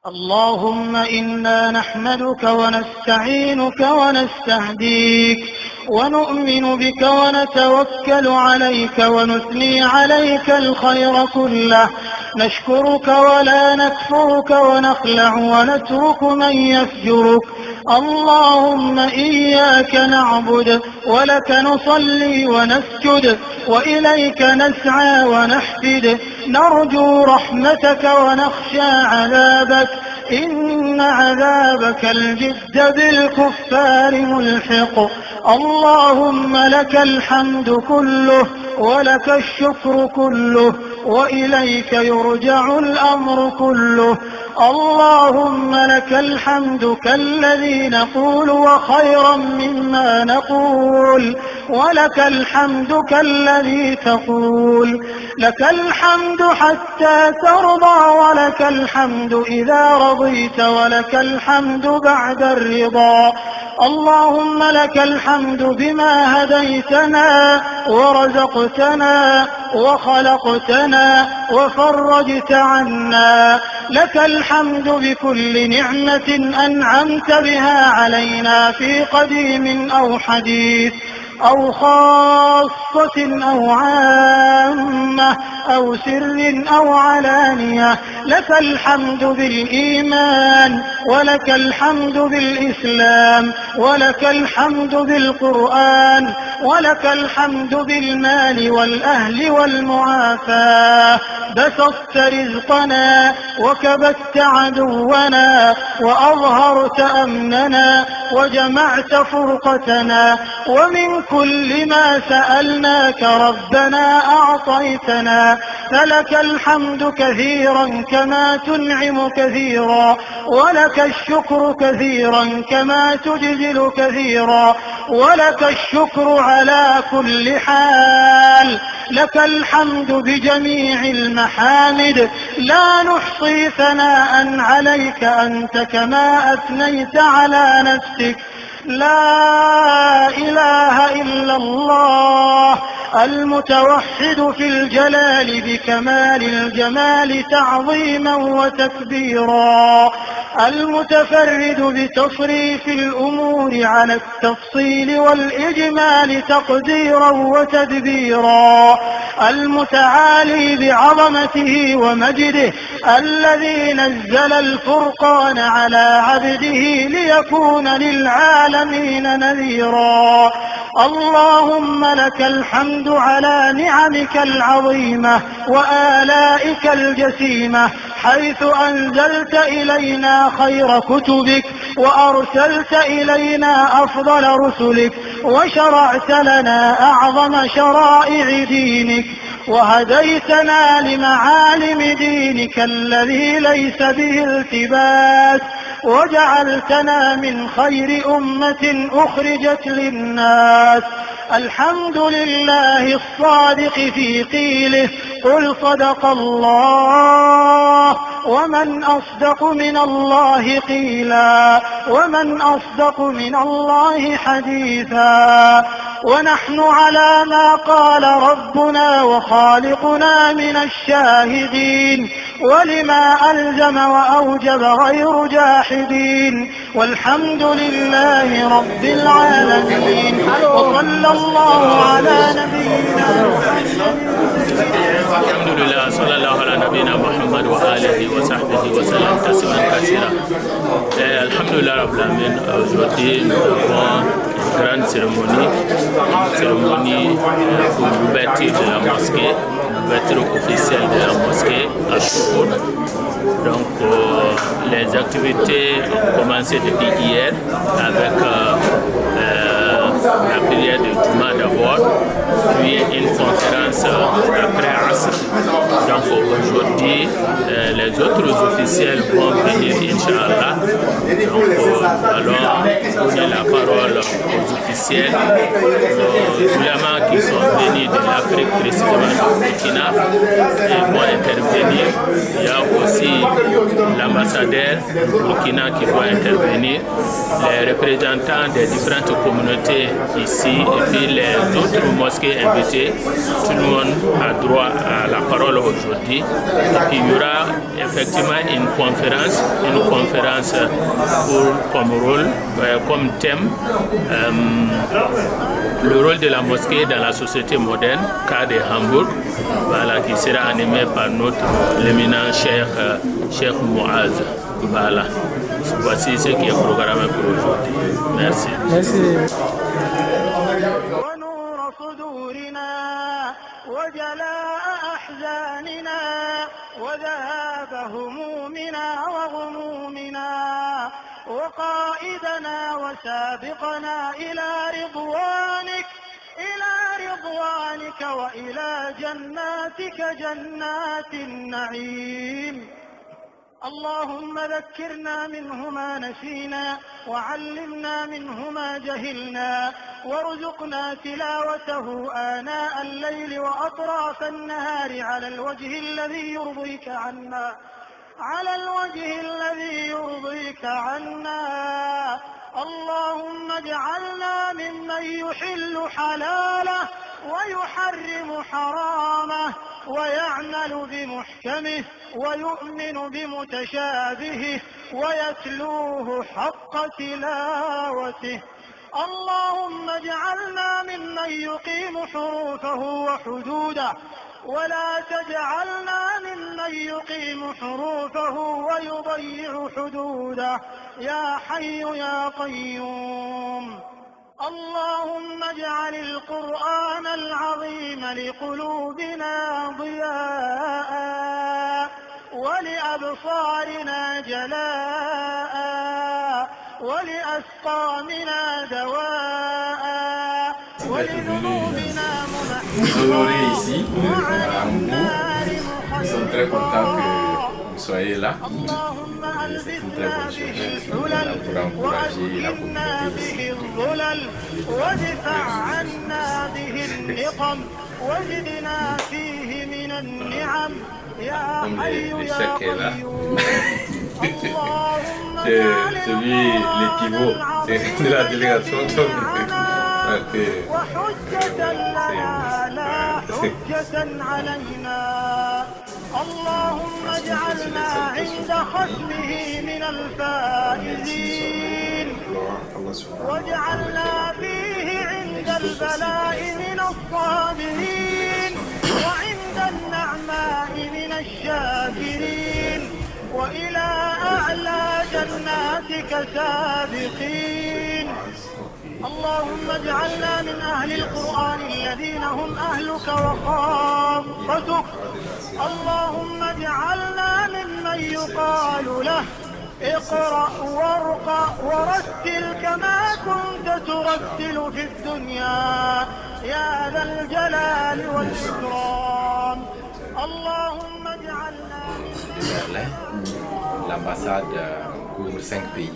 اللهم إنا نحمدك ونستعينك ونستهديك ونؤمن بك ونتوكل عليك ونثني عليك الخير كله، نشكرك ولا نكفرك ونخلع ونترك من يفجرك. اللهم إياك نعبد ولك نصلي ونسجد وإليك نسعى ونحفد، نرجو رحمتك ونخشى عذابك، إن عذابك الجد بالكفار ملحق. اللهم لك الحمد كله ولك الشكر كله وإليك يرجع الأمر كله. اللهم لك الحمد كالذي نقول وخيرا مما نقول، ولك الحمد كالذي تقول. لك الحمد حتى ترضى ولك الحمد إذا رضيت ولك الحمد بعد الرضا. اللهم لك الحمد بما هديتنا ورزقتنا وخلقتنا وفرجت عنا. لك الحمد بكل نعمة أنعمت بها علينا في قديم أو حديث أو خاصة أو عامة أو سر أو علانية. لك الحمد بالإيمان ولك الحمد بالإسلام ولك الحمد بالقرآن ولك الحمد بالمال والأهل والمعافاة. بسطت رزقنا وكبت عدونا وأظهرت أمننا وجمعت فرقتنا، ومن كل ما سألناك ربنا أعطيتنا. فلك الحمد كثيرا كما تنعم كثيرا، ولك الشكر كثيرا كما تجزل كثيرا، ولك الشكر على كل حال. لك الحمد بجميع المحامد، لا نحصي ثناء عليك أنت كما أثنيت على نفسك. لا إله إلا الله المتوحد في الجلال بكمال الجمال تعظيما وتكبيرا، المتفرد بتصريف الأمور على التفصيل والإجمال تقديرا وتدبيرا، المتعالي بعظمته ومجده، الذي نزل الفرقان على عبده ليكون للعالمين نذيرا. اللهم لك الحمد على نعمك العظيمة وآلائك الجسيمة، حيث أنزلت إلينا خير كتبك وأرسلت إلينا أفضل رسلك وشرعت لنا أعظم شرائع دينك وهديتنا لمعالم دينك الذي ليس به التباس، وجعلتنا من خير أمة أخرجت للناس. الحمد لله الصادق في قيله قل صدق الله ومن أصدق من الله قيلا ومن أصدق من الله حديثا. ونحن على ما قال ربنا وخالقنا من الشاهدين، ولما ألزم وأوجب غير جاحدين. والحمد لله رب العالمين، وصلى الله على نبينا الحمد لله صلى الله على نبينا محمد وآله وصحبه وسلم تسليما كثيرا. Alhamdulillah Rabbil Alamin, aujourd'hui nous avons une grande cérémonie pour l'ouverture de la mosquée, l'ouverture officielle de la mosquée à Choukout. Donc les activités ont commencé depuis hier avec la prière de Juma d'abord, puis une conférence après Asr. Donc aujourd'hui, les autres officiels vont venir, Inch'Allah. Donc allons donner la parole aux officiels, aux ulémas qui sont venus de l'Afrique, précisément du Burkina, et vont intervenir. Il y a aussi l'ambassadeur du Burkina qui va intervenir, les représentants des différentes communautés ici. Et puis les autres mosquées invitées, tout le monde a droit à la parole aujourd'hui. Et puis il y aura effectivement une conférence pour comme rôle, comme thème, le rôle de la mosquée dans la société moderne, cas de Hambourg, voilà, qui sera animé par notre éminent Cheikh Mouaz. Voilà, voici ce qui est programmé pour aujourd'hui. Merci. Merci. وجلاء أحزاننا وذهاب همومنا وغمومنا وقائدنا وسابقنا إلى رضوانك وإلى جناتك جنات النعيم. اللهم ذكرنا منه ما نسينا وعلمنا منه ما جهلنا وارزقنا تلاوته آناء الليل وأطراف النهار على الوجه الذي يرضيك عنا اللهم اجعلنا ممن يحل حلاله ويحرم حرامه ويعمل بمحكمه ويؤمن بمتشابهه ويتلوه حق تلاوته. اللهم اجعلنا ممن يقيم حروفه وحدوده ولا تجعلنا ممن يقيم حروفه ويضيع حدوده يا حي يا قيوم. اللهم اجعل القرآن العظيم لقلوبنا ضياء ولأبصارنا جلاء ولأسقامنا دواء ولقلوبنا honorer ici à Hambourg. Nous sommes très contents que vous soyez là. C'est une très bonne chose pour encourager la communauté ici. وادفع عنا به النقم وزدنا فيه من النعم يا حي يا قيوم. C'est celui, l'équivaut, c'est de la délégation. وحجة لنا لا حجة علينا. اللهم اجعلنا عند خصمه من الفائزين واجعلنا فيه عند البلاء من الصابرين وعند النعماء من الشاكرين وإلى أعلى جناتك سابقين. اللهم اجعلنا من أهل القرآن الذين هم أهلك وخاصتك. اللهم اجعلنا ممن يقال له اقرأ وارقى ورتل كما كنت ترتل في الدنيا يا ذا الجلال والإكرام. اللهم اجعلنا Berlin, l'ambassade couvre 5 pays.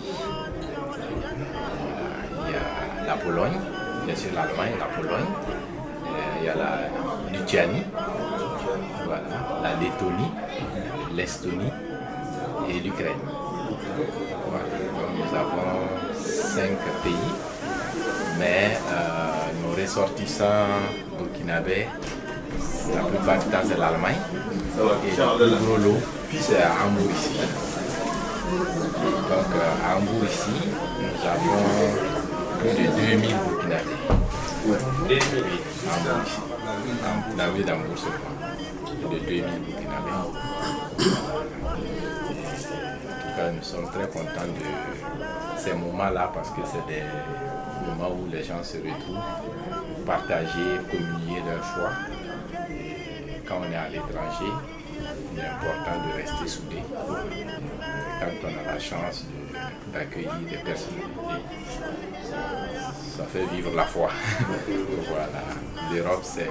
Il y a la Pologne, bien sûr l'Allemagne, la Pologne, il y a la Lituanie, voilà, la Lettonie, l'Estonie et l'Ukraine. Voilà. Donc nous avons 5 pays, mais nos ressortissants burkinabés, la plupart du temps c'est l'Allemagne et le gros lot c'est à Hambourg ici. Donc à Hambourg ici, nous avons plus de 2000 burkinabés. Oui, Hambourg ici. La ville d'Hambourg seulement. Plus de 2000 burkinabés. Nous sommes très contents de ces moments-là parce que c'est des moments où les gens se retrouvent, partager, communier leur foi. Et quand on est à l'étranger, il est important de rester soudé. Quand on a la chance d'accueillir des personnalités, ça fait vivre la foi. Voilà. L'Europe, c'est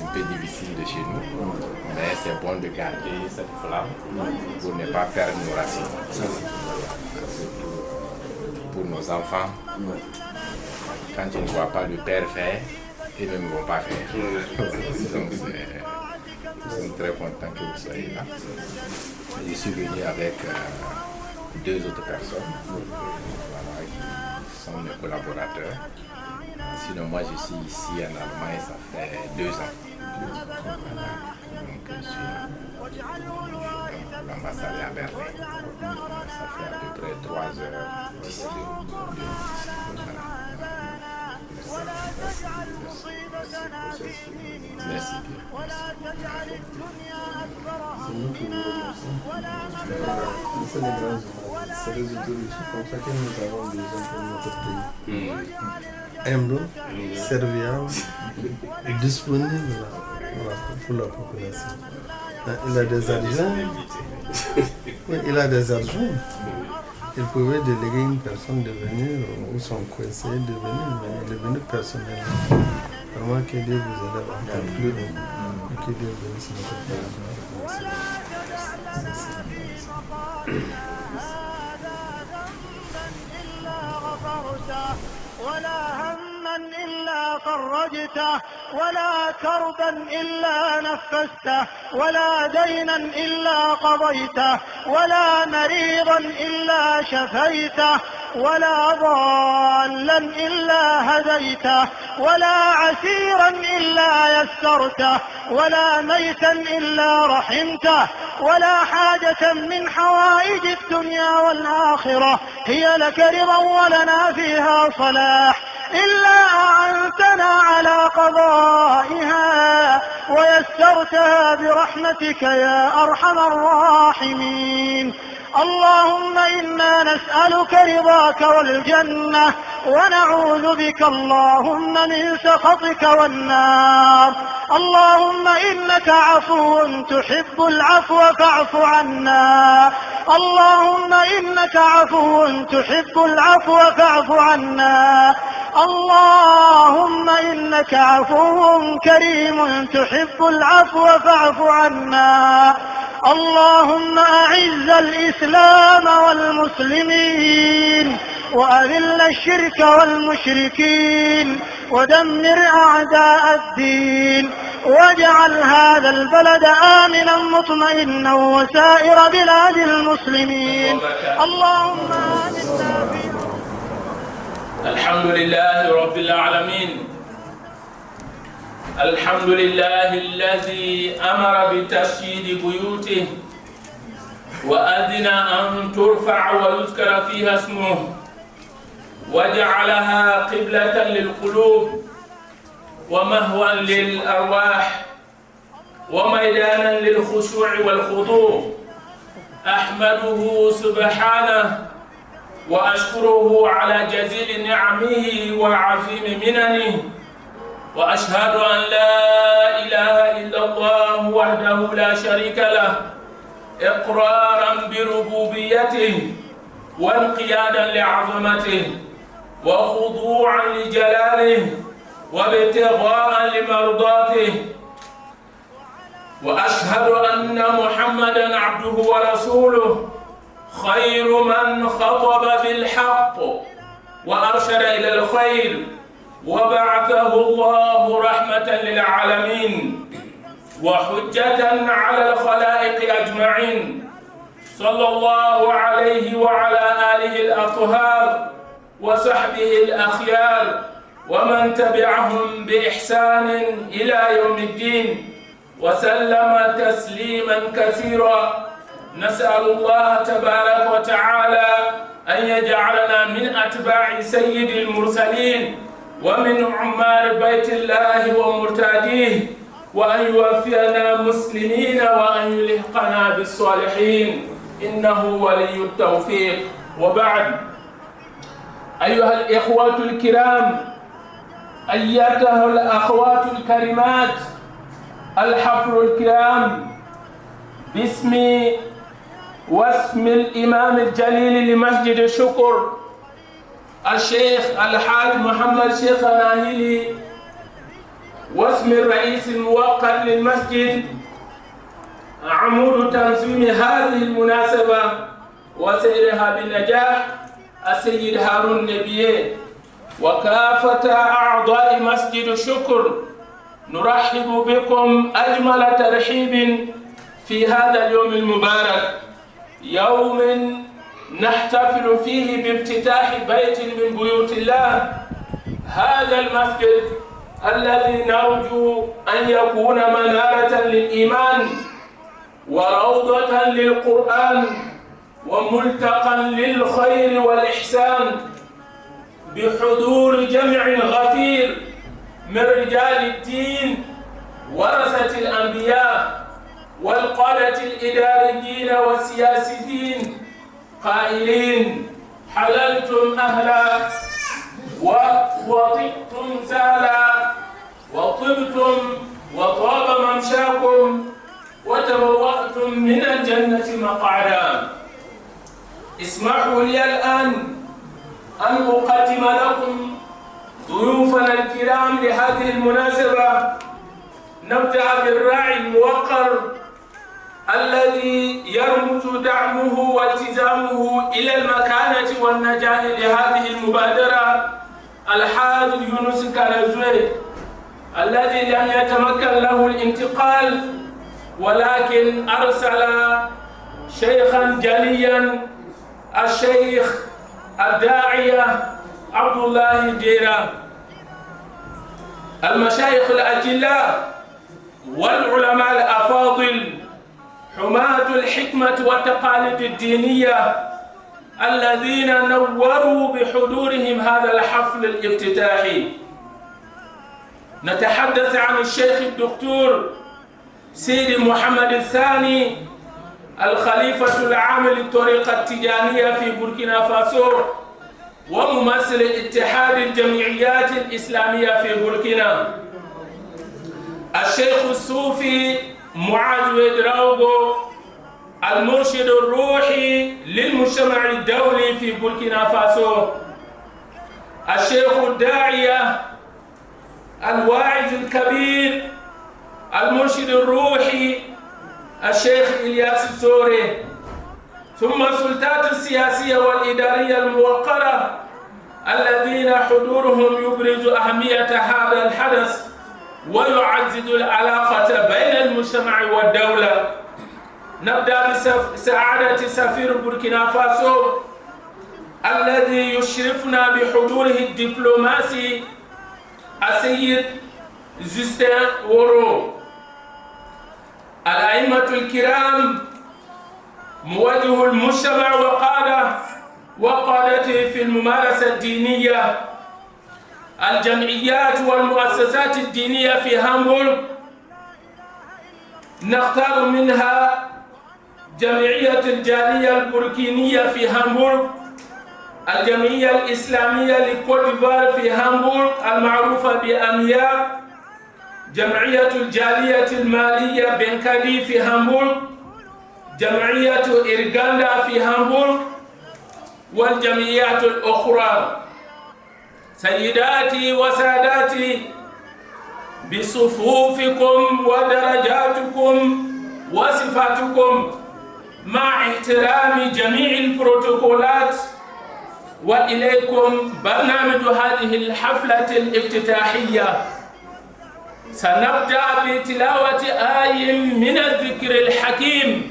un peu difficile de chez nous, mais c'est bon de garder cette flamme pour ne pas perdre nos racines. Pour nos enfants, quand ils ne voient pas le père faire, ils ne vont pas faire. Donc, nous sommes très contents que vous soyez là. Je suis venu avec 2 autres personnes, voilà, qui sont mes collaborateurs. Sinon, moi, je suis ici en Allemagne, ça fait 2 ans. Donc, je suis l'ambassade est à Berlin. Ça fait à peu près 3h d'ici. Merci. C'est nous qui vous remercions. C'est les grands humains. C'est les autorités comme ça que nous avons besoin pour notre pays. Humble, serviable et disponible pour la population. Il a des adjoints. Oui, il a des adjoints. Il pouvait déléguer une personne de venir ou son conseiller de venir, mais il est venu personnellement. Vraiment que Dieu vous élève encore plus haut et que Dieu bénisse notre pays. ولا هما إلا فرجته ولا كربا إلا نفسته ولا دينا إلا قضيته ولا مريضا إلا شفيته ولا ضالا إلا هديته ولا عسيرا إلا يسرته ولا ميتا إلا رحمته ولا حاجة من حوائج الدنيا والآخرة هي لك رضا ولنا فيها صلاح إلا أعنتنا على قضائها ويسرتها برحمتك يا أرحم الراحمين. اللهم إنا نسألك رضاك والجنة ونعوذ بك اللهم من سخطك والنار. اللهم إنك عفو تحب العفو فاعف عنا. اللهم إنك عفو تحب العفو فاعف عنا. اللهم إنك عفو كريم تحب العفو فاعف عنا. اللهم أعز الإسلام والمسلمين وأذل الشرك والمشركين ودمر أعداء الدين واجعل هذا البلد آمنا مطمئنا وسائر بلاد المسلمين. اللهم آمنا في الحمد لله رب العالمين. الحمد لله الذي أمر بتشييد بيوته وأذن أن ترفع ويذكر فيها اسمه وجعلها قبلة للقلوب ومهوى للأرواح وميدانا للخشوع والخضوع. أحمده سبحانه وأشكره على جزيل نعمه وعظيم مننه، وأشهد أن لا إله إلا الله وحده لا شريك له إقرارا بربوبيته وانقيادا لعظمته وخضوعا لجلاله وابتغاء لمرضاته. وأشهد أن محمدا عبده ورسوله خير من خطب بالحق وأرشد إلى الخير وبعثه الله رحمة للعالمين وحجة على الخلائق أجمعين، صلى الله عليه وعلى آله الأطهار وصحبه الأخيار ومن تبعهم بإحسان إلى يوم الدين وسلم تسليما كثيرا. نسأل الله تبارك وتعالى أن يجعلنا من أتباع سيد المرسلين ومن عمار بيت الله ومرتاديه، وأن يوفينا مسلمين وأن يلحقنا بالصالحين، إنه ولي التوفيق. وبعد، أيها الإخوة الكرام، أيتها الأخوات الكريمات، الحفل الكرام، باسمي واسم الإمام الجليل لمسجد الشكر الشيخ الحاج محمد شيخ ناهيلي، واسم الرئيس الموقر للمسجد عمود تنظيم هذه المناسبة وسيرها بالنجاح السيد هارون النبي، وكافة أعضاء مسجد الشكر، نرحب بكم أجمل ترحيب في هذا اليوم المبارك، يوم نحتفل فيه بافتتاح بيت من بيوت الله. هذا المسجد الذي نرجو أن يكون منارة للإيمان وروضة للقرآن وملتقى للخير والإحسان بحضور جمع غفير من رجال الدين ورثة الأنبياء والقادة الإداريين والسياسيين قائلين: حللتم أهلا وطبتم سهلا وطبتم وطاب ممشاكم وتبوأتم من الجنة مقعدا. اسمحوا لي الآن أن أقدم لكم ضيوفنا الكرام لهذه المناسبة. نبدأ بالراعي الموقر الذي يرمز دعمه والتزامه إلى المكانة والنجاح لهذه المبادرة، الحاج يونس كارزوي، الذي لم يتمكن له الانتقال ولكن أرسل شيخا جليا، الشيخ الداعية عبد الله ديرة. المشايخ الأجلاء والعلماء الأفاضل حماة الحكمة والتقاليد الدينية الذين نوروا بحضورهم هذا الحفل الافتتاحي. نتحدث عن الشيخ الدكتور سيدي محمد الثاني الخليفة العام للطريقة التجانية في بوركينا فاسو وممثل اتحاد الجمعيات الإسلامية في بوركينا. الشيخ الصوفي معاذ ويدراوغو المرشد الروحي للمجتمع الدولي في بوركينا فاسو. الشيخ الداعية الواعظ الكبير المرشد الروحي الشيخ إلياس السوري. ثم السلطات السياسية والإدارية الموقرة الذين حضورهم يبرز أهمية هذا الحدث ويعزز العلاقة بين المجتمع والدولة. نبدأ بسعادة سفير بوركينا فاسو الذي يشرفنا بحضوره الدبلوماسي السيد جوستين وورو. الأئمة الكرام، موجه المجتمع وقادته في الممارسة الدينية، الجمعيات والمؤسسات الدينية في هامبورغ، نختار منها جمعية الجالية البوركينية في هامبورغ، الجمعية الإسلامية لكوت ديفوار في هامبورغ المعروفة بأميا، جمعية الجالية المالية بنكادي في هامبورغ، جمعية إيرغندا في هامبورغ، والجمعيات الأخرى. سيداتي وساداتي، بصفوفكم ودرجاتكم وصفاتكم مع احترام جميع البروتوكولات، وإليكم برنامج هذه الحفلة الافتتاحية. سنبدأ بتلاوة آية من الذكر الحكيم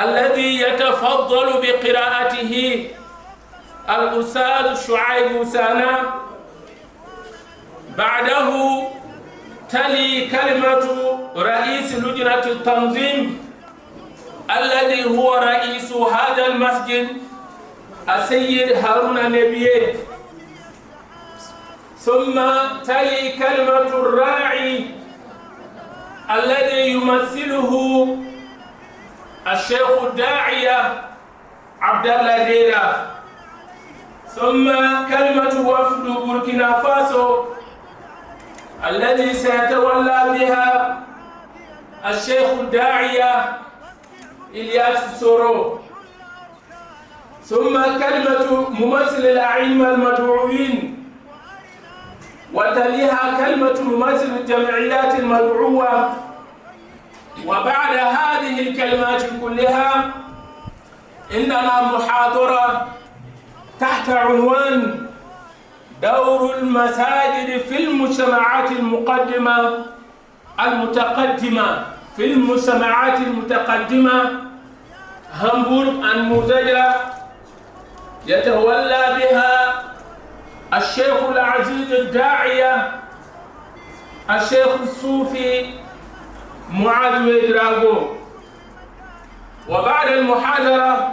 الذي يتفضل بقراءته الأستاذ شعيب سانا. بعده تلي كلمة رئيس لجنة التنظيم الذي هو رئيس هذا المسجد السيد هارون نبيه. ثم تلي كلمة الراعي الذي يمثله الشيخ الداعية عبد الله ديرة. ثم كلمة وفد بوركينا فاسو الذي سيتولى بها الشيخ الداعية إلياس السورو. ثم كلمة ممثل الأئمة المدعوين، وتليها كلمة ممثل الجمعيات المدعوة. وبعد هذه الكلمات كلها إننا محاضرة تحت عنوان دور المساجد في المجتمعات المتقدمة في المجتمعات المتقدمة هامبورغ النموذجة. يتولى بها الشيخ العزيز الداعية الشيخ الصوفي معاذ ويدراغو. وبعد المحاضرة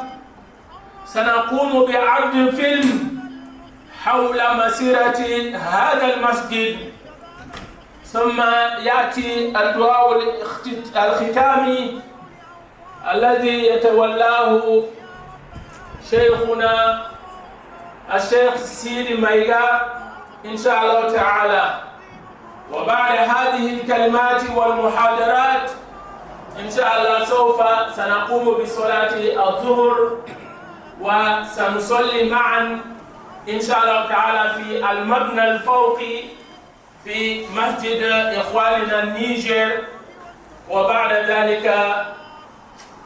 سنقوم بعرض فيلم حول مسيرة هذا المسجد، ثم يأتي الدعاء الختامي الذي يتولاه شيخنا الشيخ سيدي ميغا إن شاء الله تعالى. وبعد هذه الكلمات والمحاضرات إن شاء الله سوف سنقوم بصلاة الظهر، وسنصلي معا إن شاء الله تعالى في المبنى الفوقي في مسجد إخواننا النيجر، وبعد ذلك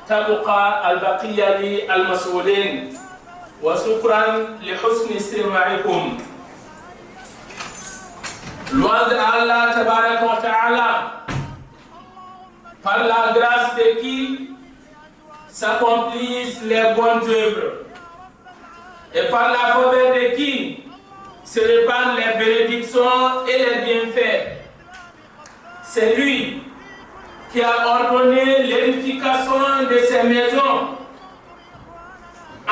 تبقى البقية للمسؤولين. وشكرا لحسن استماعكم. Loin d'Allah Tabaraka wa Ta'ala, par la grâce de qui s'accomplissent les bonnes œuvres, et par la faveur de qui se répandent les bénédictions et les bienfaits. C'est lui qui a ordonné l'édification de ces maisons,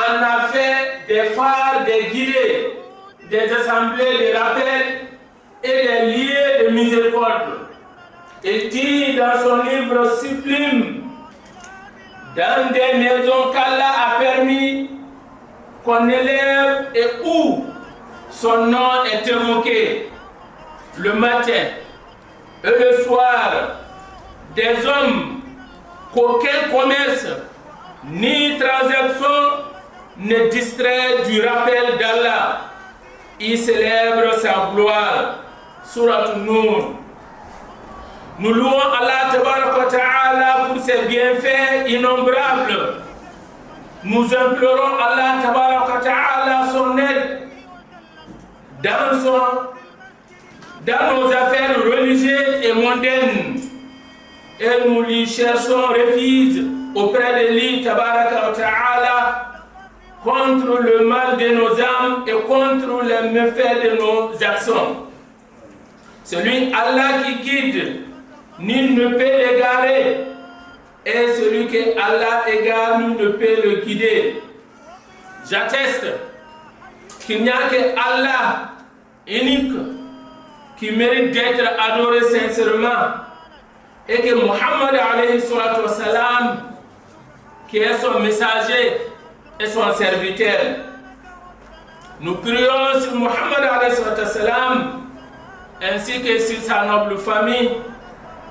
en a fait des phares, des guidées, des assemblées de rappel et des lieux de miséricorde. Il dit dans son livre sublime, dans des maisons qu'Allah a permis qu'on élève et où son nom est évoqué, le matin et le soir, des hommes qu'aucun commerce ni transaction ne distrait du rappel d'Allah. Il célèbre sa gloire. Surat Nur. Nous louons Allah Ta'ala pour ses bienfaits innombrables. Nous implorons Allah Ta'ala son aide dans nos affaires religieuses et mondaines. Et nous lui cherchons refuge auprès de lui Ta'ala contre le mal de nos âmes et contre les méfaits de nos actions. Celui Allah qui guide, nul ne peut l'égarer, et celui que Allah égare, nul ne peut le guider. J'atteste qu'il n'y a que Allah unique qui mérite d'être adoré sincèrement, et que Muhammad alayhi salatu wassalam, qui est son messager et son serviteur. Nous prions sur Muhammad alayhi salatu wassalam, ainsi que sur sa noble famille,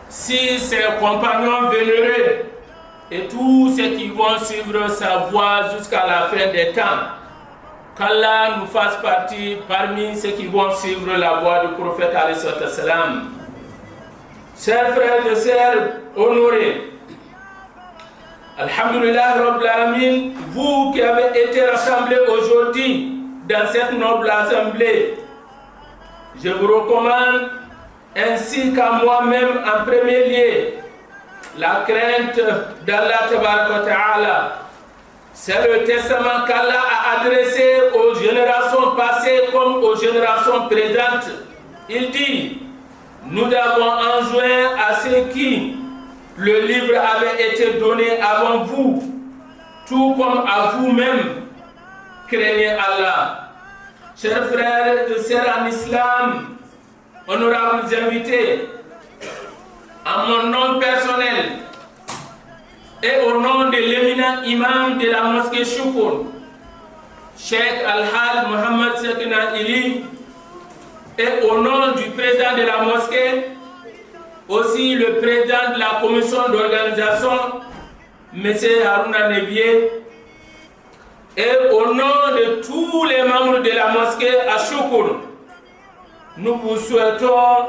sur ses compagnons vénérés et tous ceux qui vont suivre sa voie jusqu'à la fin des temps. Qu'Allah nous fasse partie parmi ceux qui vont suivre la voie du prophète alayhi salatu wassalam. Chers frères et sœurs honorés, Alhamdulillah Rabbil Alamin, vous qui avez été rassemblés aujourd'hui dans cette noble assemblée, je vous recommande, ainsi qu'à moi-même en premier lieu, la crainte d'Allah Ta'ala. C'est le testament qu'Allah a adressé aux générations passées comme aux générations présentes. Il dit, nous avons enjoint à ceux qui le livre avait été donné avant vous, tout comme à vous-même, craignez Allah. Chers frères et sœurs en islam, honorables invités, en mon nom personnel et au nom de l'éminent imam de la mosquée Shukr, Cheikh Al-Haj Mohamed Sekina Ili, et au nom du président de la mosquée, aussi le président de la commission d'organisation, M. Haruna Nebié, et au nom de tous les membres de la mosquée à Shukr, nous vous souhaitons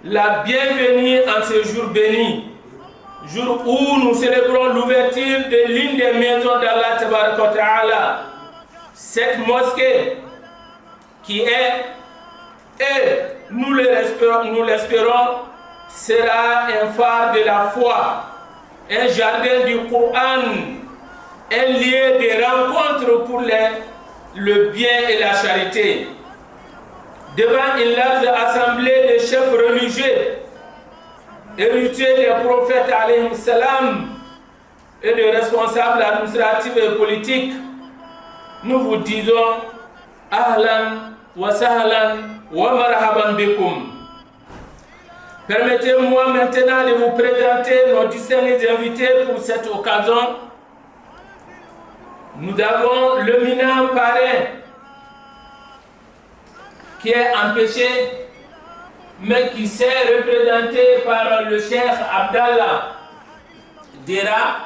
la bienvenue en ce jour béni, jour où nous célébrons l'ouverture de l'une des maisons d'Allah Ta'ala, cette mosquée qui est, et nous l'espérons, sera un phare de la foi, un jardin du Coran, un lieu de rencontre pour les le bien et la charité. Devant une large assemblée de chefs religieux, héritiers des prophètes alayhi salam et de responsables administratifs et politiques, nous vous disons Ahlan wa sahlan wa marhaban bikum. Permettez-moi maintenant de vous présenter nos distingués invités pour cette occasion. Nous avons le l'éminent parrain qui est empêché, mais qui s'est représenté par le Cheikh Abdallah Dera,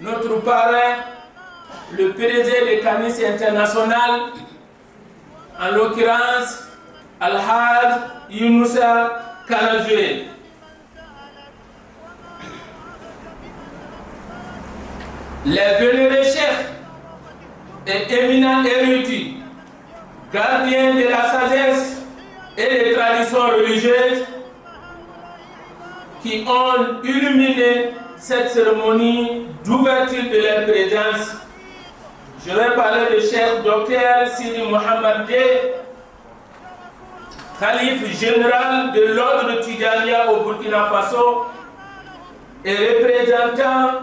notre parrain, le PDG de Canis International, en l'occurrence Al-Hajj Younousa Kanazoué. Les vénérés chefs et éminents érudits, gardiens de la sagesse et des traditions religieuses qui ont illuminé cette cérémonie d'ouverture de leur présence. Je vais parler du chef Dr Sidi Mohamed Dey, calife général de l'ordre Tidjaniya au Burkina Faso et représentant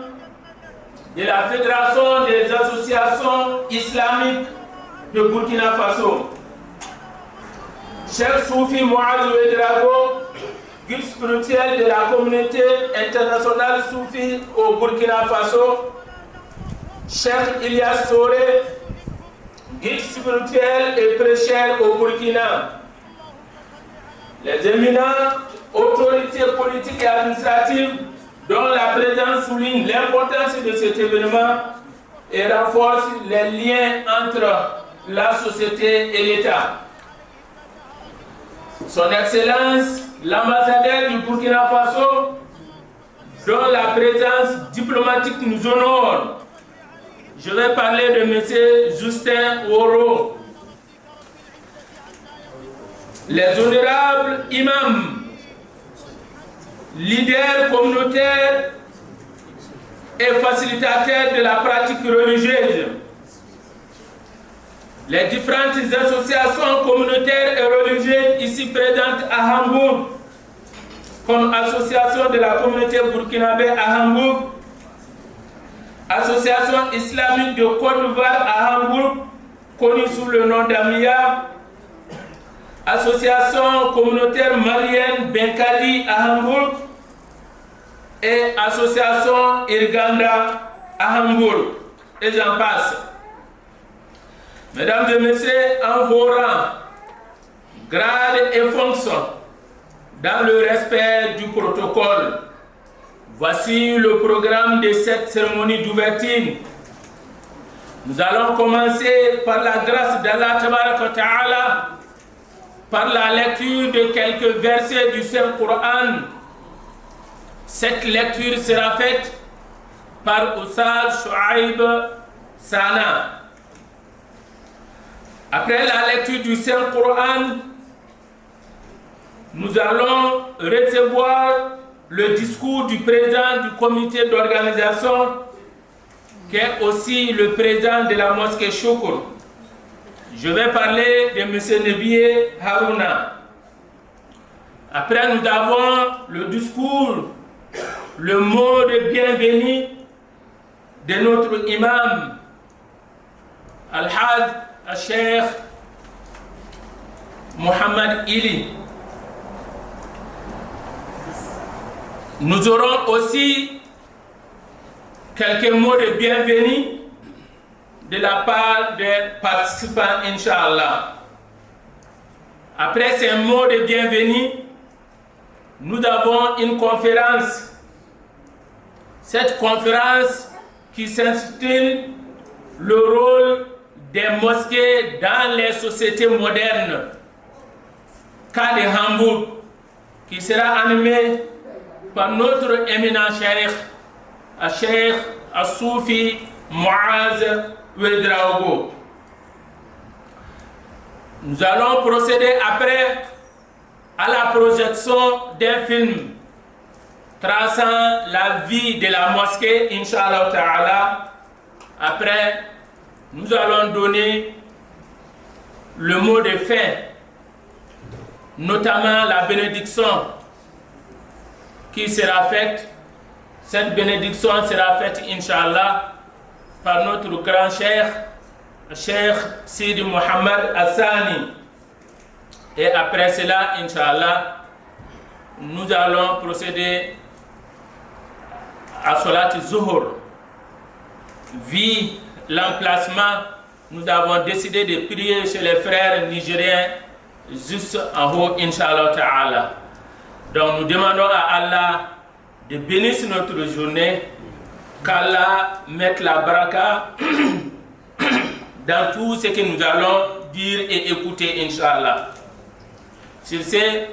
de la Fédération des associations islamiques de Burkina Faso. Cheikh Soufi Mouaz Ouedraogo, guide spirituel de la communauté internationale Soufi au Burkina Faso. Cheikh Ilyas Soré, guide spirituel et prêcheur au Burkina. Les éminentes autorités politiques et administratives dont la présence souligne l'importance de cet événement et renforce les liens entre la société et l'État. Son Excellence, l'ambassadeur du Burkina Faso, dont la présence diplomatique nous honore. Je vais parler de M. Justin Woro. Les honorables imams, leaders communautaires et facilitateurs de la pratique religieuse, les différentes associations communautaires et religieuses ici présentes à Hambourg, comme Association de la communauté burkinabé à Hambourg, Association islamique de Côte d'Ivoire à Hambourg, connue sous le nom d'AMIA, Association communautaire malienne Benkadi à Hambourg et Association Irganda à Hambourg, et j'en passe. Mesdames et messieurs, en vos rangs, grades et fonctions, dans le respect du protocole, voici le programme de cette cérémonie d'ouverture. Nous allons commencer par la grâce d'Allah Tabaraka wa Ta'ala, par la lecture de quelques versets du Saint-Coran. Cette lecture sera faite par Oussad Chouaib Sana. Après la lecture du Saint-Coran, nous allons recevoir le discours du président du comité d'organisation, qui est aussi le président de la mosquée Choukour. Je vais parler de M. Nebiye Harouna. Après, nous avons le discours, le mot de bienvenue de notre imam, Al-Hajj Al-Cheikh Mohamed Ili. Nous aurons aussi quelques mots de bienvenue de la part des participants, Inch'Allah. Après ces mots de bienvenue, nous avons une conférence. Cette conférence qui s'intitule « Le rôle des mosquées dans les sociétés modernes », cas de Hambourg, qui sera animée par notre éminent cheikh, Cheikh Soufi Mouaz Ouedraogo. Nous allons procéder après à la projection d'un film traçant la vie de la mosquée, Inch'Allah Ta'ala. Après, nous allons donner le mot de fin, notamment la bénédiction qui sera faite. Cette bénédiction sera faite, Inch'Allah, par notre grand cheikh Sidi Mohamed Hassani. Et après cela, Inch'Allah, nous allons procéder à Salat Zuhur. Vu l'emplacement, nous avons décidé de prier chez les frères nigériens juste en haut, Inch'Allah Ta'ala. Donc nous demandons à Allah de bénir notre journée, qu'Allah mette la baraka dans tout ce que nous allons dire et écouter, Inch'Allah. Sur ce,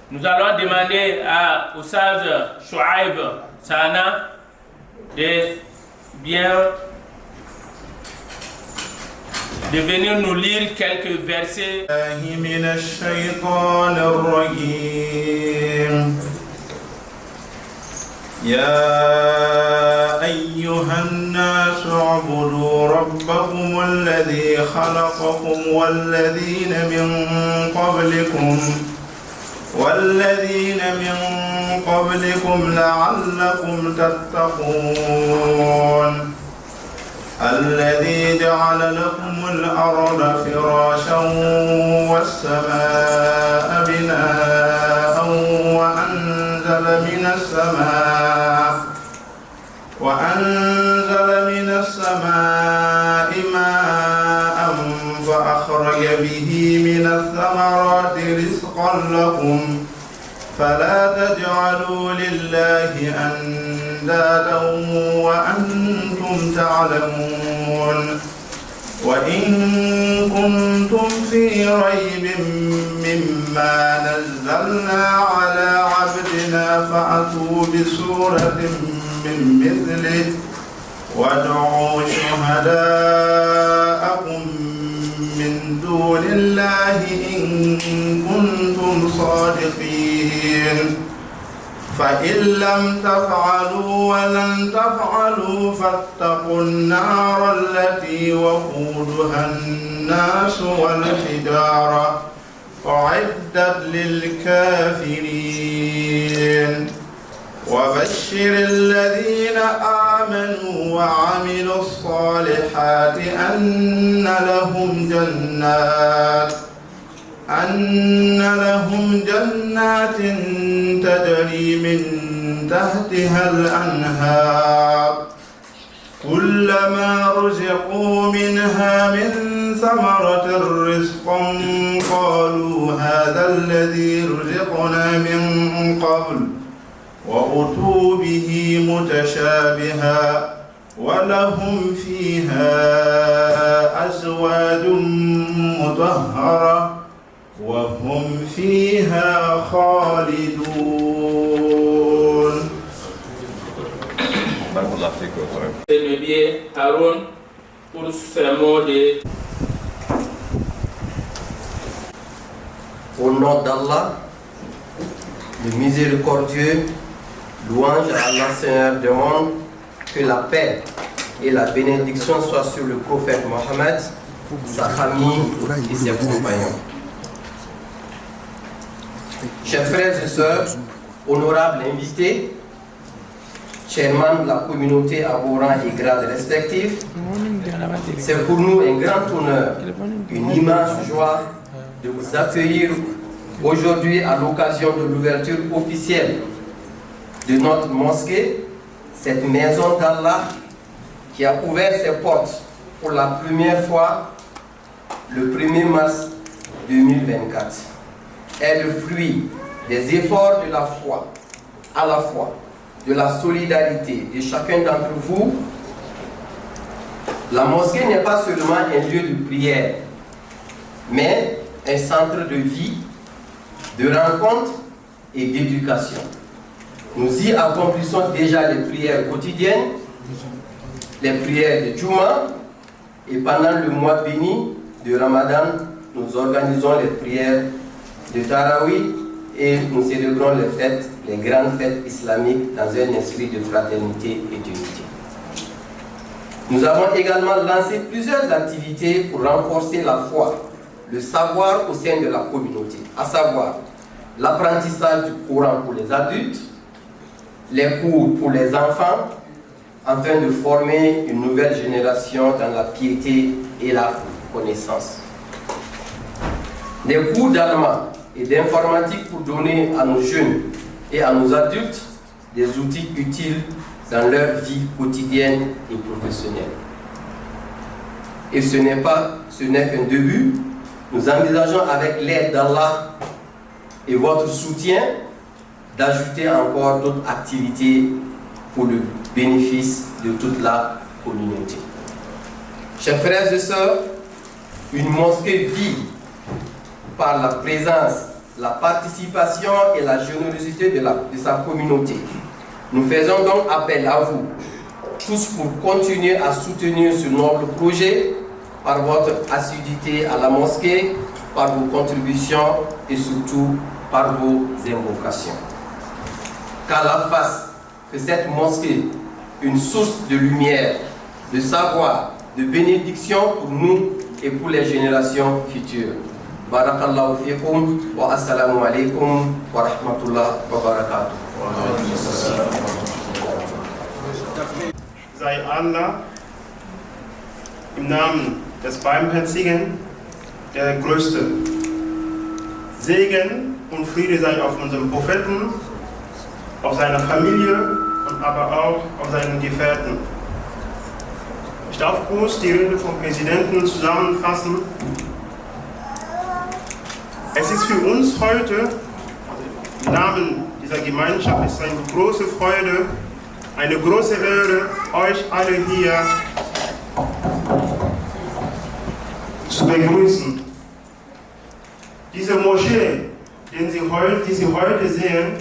nous allons demander à Oussaz Chouaib Sana de venir nous lire quelques versets. يا أيها الناس اعبدوا ربكم الذي خلقكم والذين من قبلكم لعلكم تتقون الذي جعل لكم الأرض فراشا والسماء بناء وأنزل من السماء ماء فأخرج به من الثمرات رزقا لكم فلا تجعلوا لله أندادا وأنتم تعلمون وإن كنتم في ريب مما نزلنا على عبدنا فأتوا بسورة من مثله وادعوا شهداءكم من دون الله إن كنتم صادقين فإن لم تفعلوا ولن تفعلوا فاتقوا النار التي وقودها الناس والحجارة أعدت للكافرين وبشر الذين آمنوا وعملوا الصالحات أن لهم جنات تجري من تحتها الأنهار كلما رزقوا منها من ثمرة رزقا قالوا هذا الذي رزقنا من قبل وأتوا به متشابها ولهم فيها أزواج مطهرة وهم فيها خالدون. Pour ce mot de... Au nom d'Allah, le miséricordieux, louange à Allah Seigneur du monde, que la paix et la bénédiction soient sur le prophète Mohammed, sa famille et ses compagnons. Chers frères et sœurs, honorables invités, chers membres de la communauté à vos rangs et grades respectifs, c'est pour nous un grand honneur, une immense joie de vous accueillir aujourd'hui à l'occasion de l'ouverture officielle de notre mosquée, cette maison d'Allah qui a ouvert ses portes pour la première fois le 1er mars 2024. Est le fruit des efforts de la foi, à la fois de la solidarité de chacun d'entre vous. La mosquée n'est pas seulement un lieu de prière, mais un centre de vie, de rencontre et d'éducation. Nous y accomplissons déjà les prières quotidiennes, les prières de Juma, et pendant le mois béni de Ramadan, nous organisons les prières de Tarawih et nous célébrons les fêtes, les grandes fêtes islamiques dans un esprit de fraternité et d'unité. Nous avons également lancé plusieurs activités pour renforcer la foi, le savoir au sein de la communauté, à savoir l'apprentissage du Coran pour les adultes, les cours pour les enfants, afin de former une nouvelle génération dans la piété et la connaissance. Des cours d'allemand et d'informatique pour donner à nos jeunes et à nos adultes des outils utiles dans leur vie quotidienne et professionnelle. Et ce n'est qu'un début. Nous envisageons avec l'aide d'Allah et votre soutien d'ajouter encore d'autres activités pour le bénéfice de toute la communauté. Chers frères et sœurs, une mosquée vit par la présence, la participation et la générosité de sa communauté. Nous faisons donc appel à vous tous pour continuer à soutenir ce noble projet par votre assiduité à la mosquée, par vos contributions et surtout par vos invocations. Qu'à la face que cette mosquée, une source de lumière, de savoir, de bénédiction pour nous et pour les générations futures. Barakallahu fikum wa assalamu alaikum wa rahmatullah wa barakatuh. Sei Allah im Namen des Barmherzigen der Größte. Segen und Friede sei auf unserem Propheten, auf seiner Familie und aber auch auf seinen Gefährten. Ich darf kurz die Rede vom Präsidenten zusammenfassen. Es ist für uns heute, im Namen dieser Gemeinschaft, ist eine große Freude, eine große Ehre, euch alle hier zu begrüßen. Diese Moschee, die Sie heute sehen,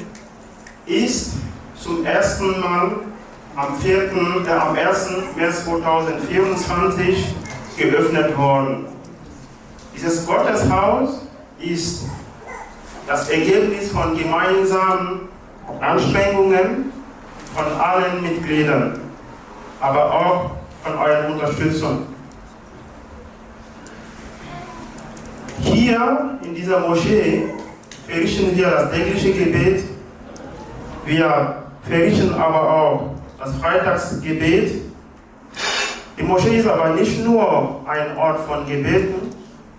ist zum ersten Mal am 1. März 2024 geöffnet worden. Dieses Gotteshaus ist das Ergebnis von gemeinsamen Anstrengungen von allen Mitgliedern, aber auch von eurer Unterstützung. Hier in dieser Moschee verrichten wir das tägliche Gebet, wir verrichten aber auch das Freitagsgebet. Die Moschee ist aber nicht nur ein Ort von Gebeten,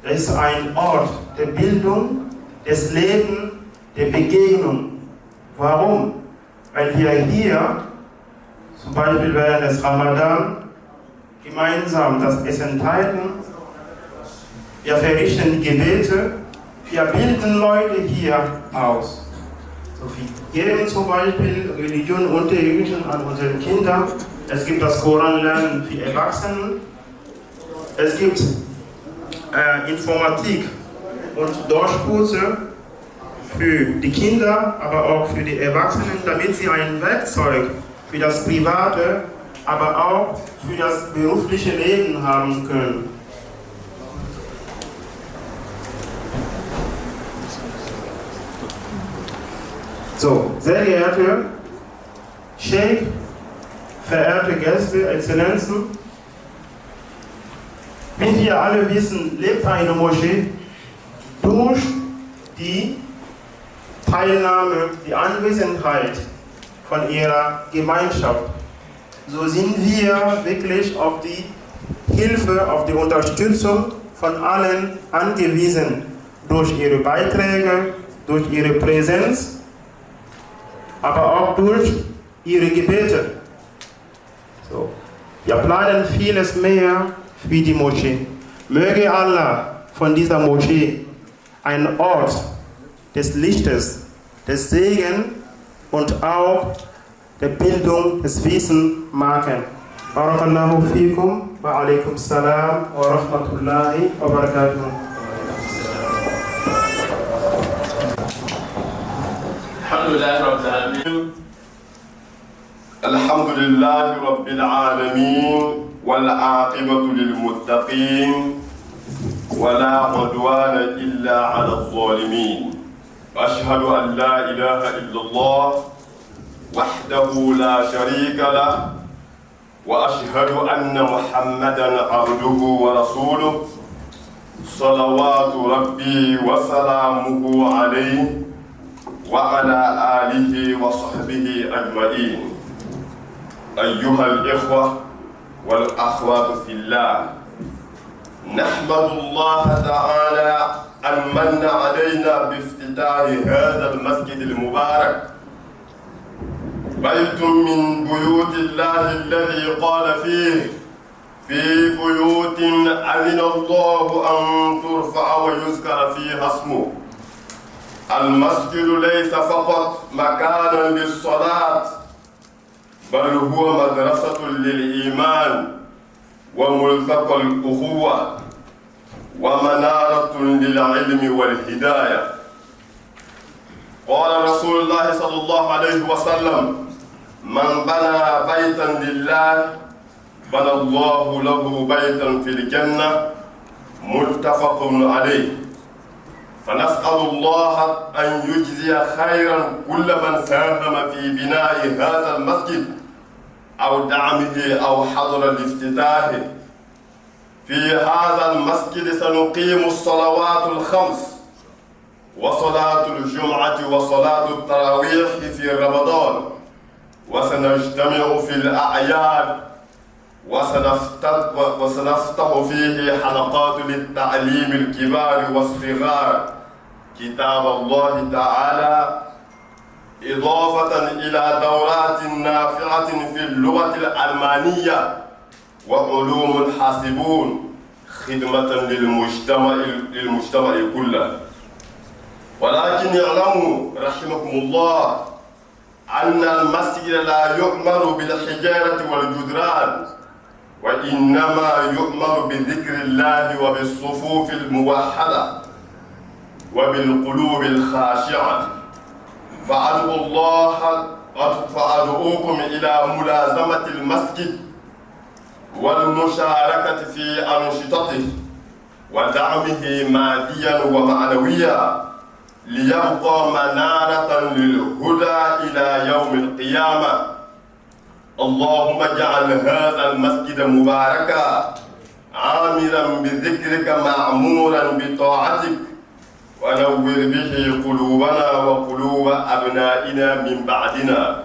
es ist ein Ort der Bildung, des Lebens, der Begegnung. Warum? Weil wir hier, zum Beispiel während des Ramadan, gemeinsam das Essen teilen, wir verrichten Gebete, wir bilden Leute hier aus. So, wir geben zum Beispiel Religionunterricht an unsere Kinder. Es gibt das Koranlernen für Erwachsene. Es gibt Informatik und Deutschkurse für die Kinder, aber auch für die Erwachsenen, damit sie ein Werkzeug für das private, aber auch für das berufliche Leben haben können. So, sehr geehrte Sheikh, verehrte Gäste, Exzellenzen, wie wir alle wissen, lebt eine Moschee durch die Teilnahme, die Anwesenheit von ihrer Gemeinschaft. So sind wir wirklich auf die Hilfe, auf die Unterstützung von allen angewiesen, durch ihre Beiträge, durch ihre Präsenz, aber auch durch ihre Gebete. So. Wir planen vieles mehr wie die Moschee. Möge Allah von dieser Moschee einen Ort des Lichtes, des Segens und auch der Bildung, des Wissens machen. Barakallahu fikum wa alaikum salam wa rahmatullahi wa barakatuh. الحمد لله رب العالمين والعاقبة للمتقين ولا عدوان إلا على الظالمين أشهد أن لا إله إلا الله وحده لا شريك له وأشهد أن محمدًا عبده ورسوله صلوات ربي وسلامه عليه وعلى آله وصحبه أجمعين. أيها الإخوة والأخوات في الله، نحمد الله تعالى أن من علينا بافتتاح هذا المسجد المبارك، بيت من بيوت الله الذي قال فيه: في بيوت أذن الله أن ترفع ويذكر فيها اسمه. المسجد ليس فقط مكانا للصلاة، بل هو مدرسة للإيمان وملتقى الأخوة ومنارة للعلم والهداية. قال رسول الله صلى الله عليه وسلم: من بنى بيتا لله بنى الله له بيتا في الجنة، متفق عليه. فنسأل الله أن يجزي خيرا كل من ساهم في بناء هذا المسجد أو دعمه أو حضر الافتتاح. في هذا المسجد سنقيم الصلوات الخمس وصلاة الجمعة وصلاة التراويح في رمضان، وسنجتمع في الأعياد، وسنفتح فيه حلقات للتعليم الكبار والصغار كتاب الله تعالى، إضافة إلى دورات نافعة في اللغة الألمانية وعلوم الحاسبون خدمة للمجتمع كله. ولكن اعلموا رحمكم الله أن المسجد لا يؤمر بالحجارة والجدران، وإنما يؤمر بذكر الله وبالصفوف الموحدة وبالقلوب الخاشعة. فأدعوكم إلى ملازمة المسجد والمشاركة في أنشطته ودعمه ماديا ومعنويا، ليبقى منارة للهدى إلى يوم القيامة. اللهم اجعل هذا المسجد مباركا، عامرا بذكرك، معمورا بطاعتك، ونور به قلوبنا وقلوب أبنائنا من بعدنا.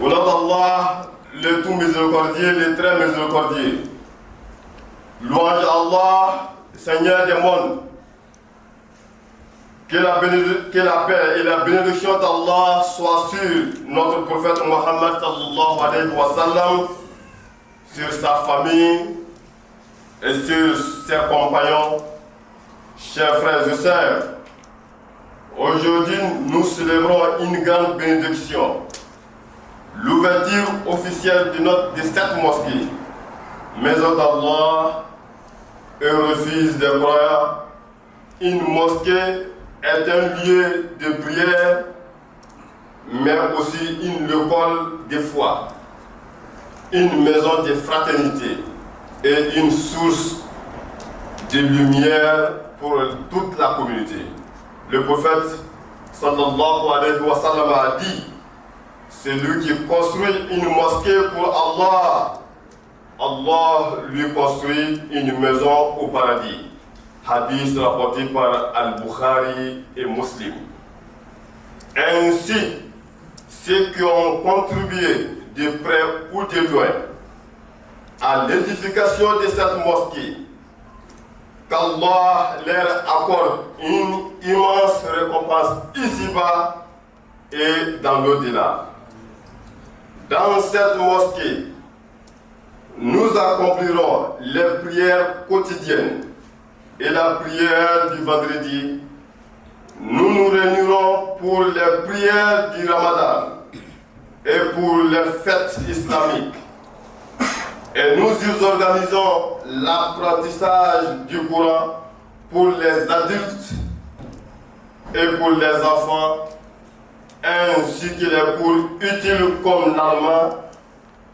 Au nom d'Allah, le tout miséricordieux, le très miséricordieux. Louange à Allah, Seigneur des mondes. Que la paix et la bénédiction d'Allah soient sur notre prophète Mohammed sallallahu alayhi wa sallam, sur sa famille et sur ses compagnons. Chers frères et sœurs, aujourd'hui nous célébrons une grande bénédiction, l'ouverture officielle de cette mosquée, maison d'Allah et refuge des croyants. Une mosquée est un lieu de prière, mais aussi une école de foi, une maison de fraternité et une source de lumière pour toute la communauté. Le prophète sallallahu alayhi wa sallam a dit: celui qui construit une mosquée pour Allah, Allah lui construit une maison au paradis. Hadith rapporté par Al-Bukhari et Muslim. Ainsi, ceux qui ont contribué de près ou de loin à l'édification de cette mosquée, qu'Allah leur accorde une immense récompense ici-bas et dans l'au-delà. Dans cette mosquée, nous accomplirons les prières quotidiennes et la prière du vendredi. Nous nous réunirons pour les prières du Ramadan et pour les fêtes islamiques. Et nous y organisons l'apprentissage du Coran pour les adultes et pour les enfants, ainsi que les cours utiles comme l'allemand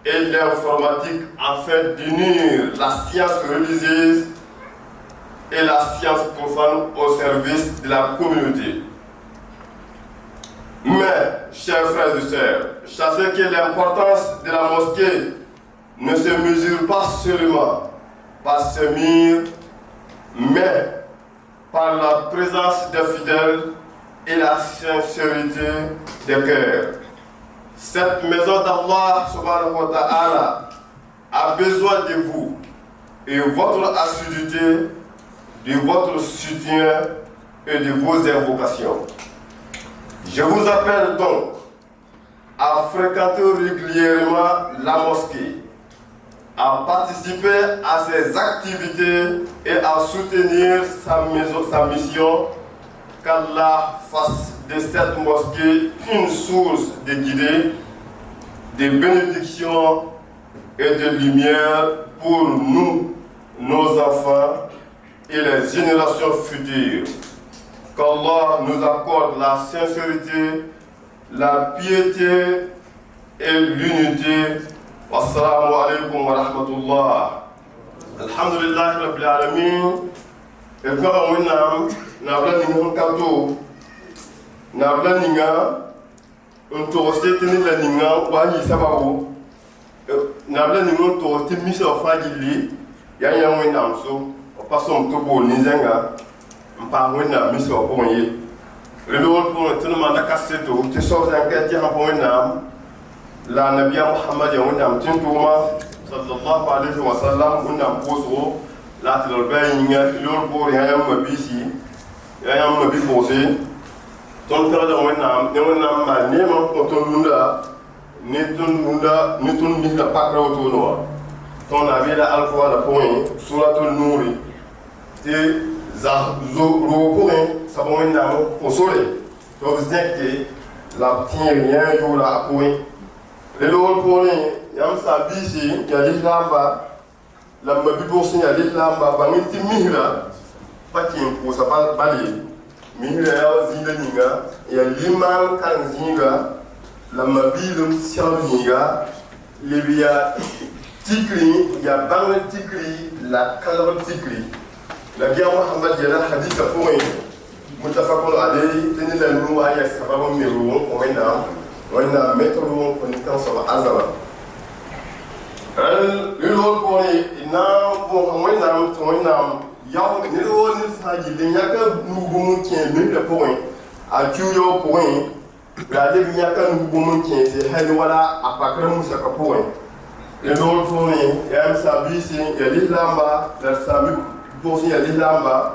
et l'informatique, afin d'unir la science religieuse et la science profane au service de la communauté. Mais, chers frères et sœurs, sachez que l'importance de la mosquée ne se mesure pas seulement par ses murs mais par la présence des fidèles et la sincérité des cœurs. Cette maison d'Allah subhanahu wa ta'ala a besoin de vous et votre assiduité, de votre soutien et de vos invocations. Je vous appelle donc à fréquenter régulièrement la mosquée, à participer à ses activités et à soutenir sa mission, qu'Allah fasse de cette mosquée une source de guidée, de bénédiction et de lumière pour nous, nos enfants et les générations futures. Qu'Allah nous accorde la sincérité, la piété et l'unité. Wassalamu alaikum wa rahmatullah. Alhamdulillah rabbil alamin. Et quand on a nabla ninga kato nabla ninga on to setini la ninga wa yi sababu nabla ninga on to timisa fa gili ya on nam so pason to bo nizenga mpa wena miso ko yi relo ko tunu manda kaseto te so zanka ti ha bo nam la nabiyya muhammad ya wona tintuma sallallahu alaihi wasallam wona poso la tilbayinga lor bo ya yam mabisi ya yam mabi posé ton kala da wona ma ne ma ko ton lunda ni tun ni la pakra to no ton avila alfa la point suratul nur te za zo ro ko sa bo wona ko sore to zeke la tien rien yo la point le lor point yam sa bisi ya lamba la mabi posé ya lamba ba ngi mihra pati ko sa bali mihra ya zinda ninga ya liman kan zinga la mabilum siavinga libya tikri ya bang tikri la kalor tikri la biya muhammad ya la hadith point mutafaqun alayhi tinila nu aya sababu miru wena metro ko ni kan so azama lolo ko ina bo wena yaw ni lo ni saji le nyaka nugo mun kien mi le point a tuyo point la le nyaka nugo mun kien se hali wala apakra musa ka point le lo ko ni ya sabisi ya lilamba la sami bosi ya lilamba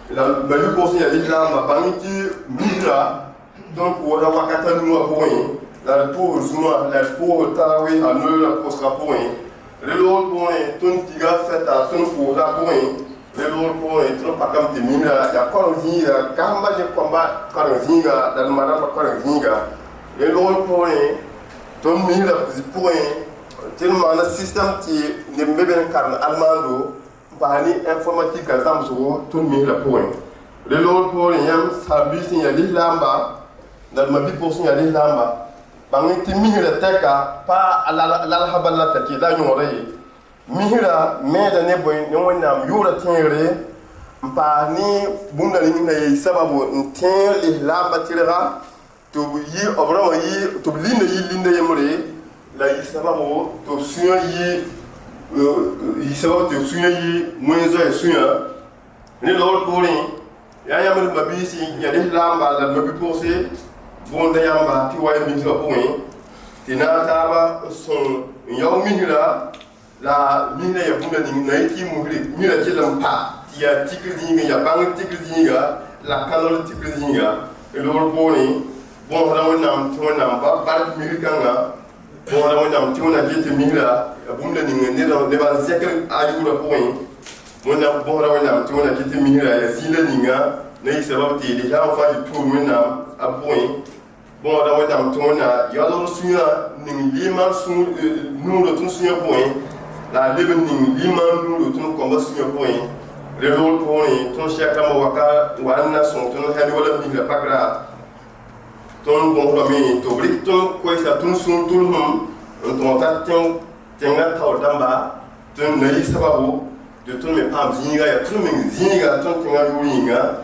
la bali bosi ya lilamba baniti mira donc wala wakata nu point la pour zuma la pour tarawih anu la pour ka point le lo ko ni ton tiga feta ton pour la point le lor ko etro pakam te minga ya ko zinga kamba de combat ko zinga dan mara ko zinga le lor ko to minga point tel mana système ti ne mbeben karna almando bani informatique ka zamso to minga point le lor ko yam sabisi ya lamba dan mabi ko ya lamba bangi ti minga teka pa ala haballa ta ki da nyore mihira meda ne boy ne wonna yura tenre mpa ni bunda ni na sababu nten li lamba tirera to yi obrama yi to linde yi linde yemore la yi sababu to suya yi sababu to suya yi mwenzo e suya ni lor bori ya yamul mabisi ya li lamba la mabi posé bonda yamba ti way mi to point tinata son yaw mihira la mine ya bunda ni na yiki muhri mira kilam pa ya tikri ya bang tikri la kalor tikri elor boni bon wona ba bar mi kanga bon wona tuna jiti mira ya bunda ni ne ba zekr ajura point wona bon wona tuna jiti mira ya zila ninga na yi sababti de ya fa di tour wona a point bon wona tuna ya lor suya ni liman su nulo tun suya point la leben ni liman nu tun ko basu point le rôle point ton chaka ma waka wana son ton hadi wala mi la pakra ton bon rami to brik ton ko sa tun sun tun ton ta tenga ta damba ton nayi sababu de ton me pam zinga ya ton me zinga ton tenga ruinga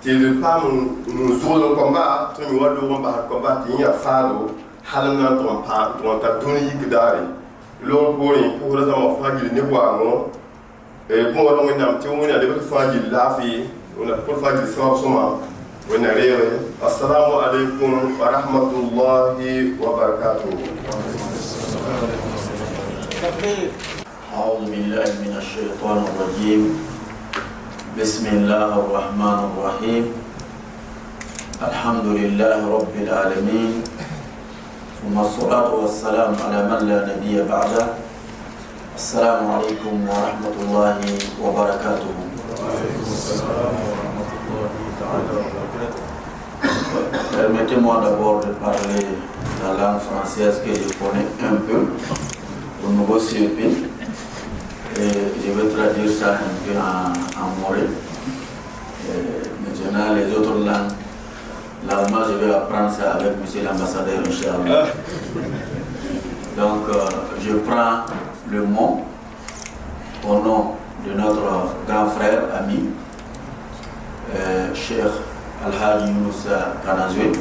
te le pam nous zolo combat ton mi wado combat combat ya falo halana ton pa ton ta doni gidari lor bori pour la zama fagili ne bwango et bon on a un petit on a des fois du lafi on a pour faire du soir suma on a rien assalamu alaikum wa rahmatullahi wa barakatuh. أعوذ بالله من الشيطان الرجيم بسم الله الرحمن الرحيم الحمد لله رب العالمين ثم الصلاة والسلام على من لا نبي بعده السلام عليكم ورحمة الله وبركاته. Permettez-moi d'abord de parler la langue française que je connais un peu au nouveau CEP et je vais traduire ça un peu en moré. Maintenant les autres langues, l'allemand je vais apprendre ça avec monsieur l'ambassadeur Inch'Allah. Donc je prends le mot au nom de notre grand frère, ami, Cheikh Al-Hadi Younous Kanazoué,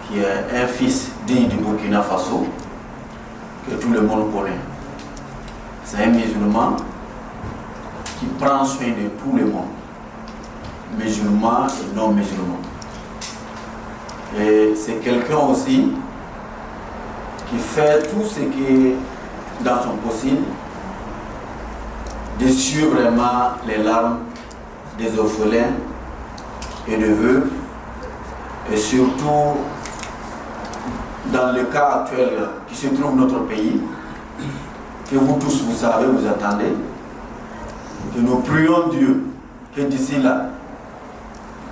qui est un fils digne du Burkina Faso, que tout le monde connaît. C'est un musulman qui prend soin de tout le monde, musulmans et non musulmans. Et c'est quelqu'un aussi qui fait tout ce qui est dans son possible de suivre vraiment les larmes des orphelins et de veuves, et surtout dans le cas actuel qui se trouve notre pays, que vous tous vous savez, vous attendez, que nous prions Dieu que d'ici là,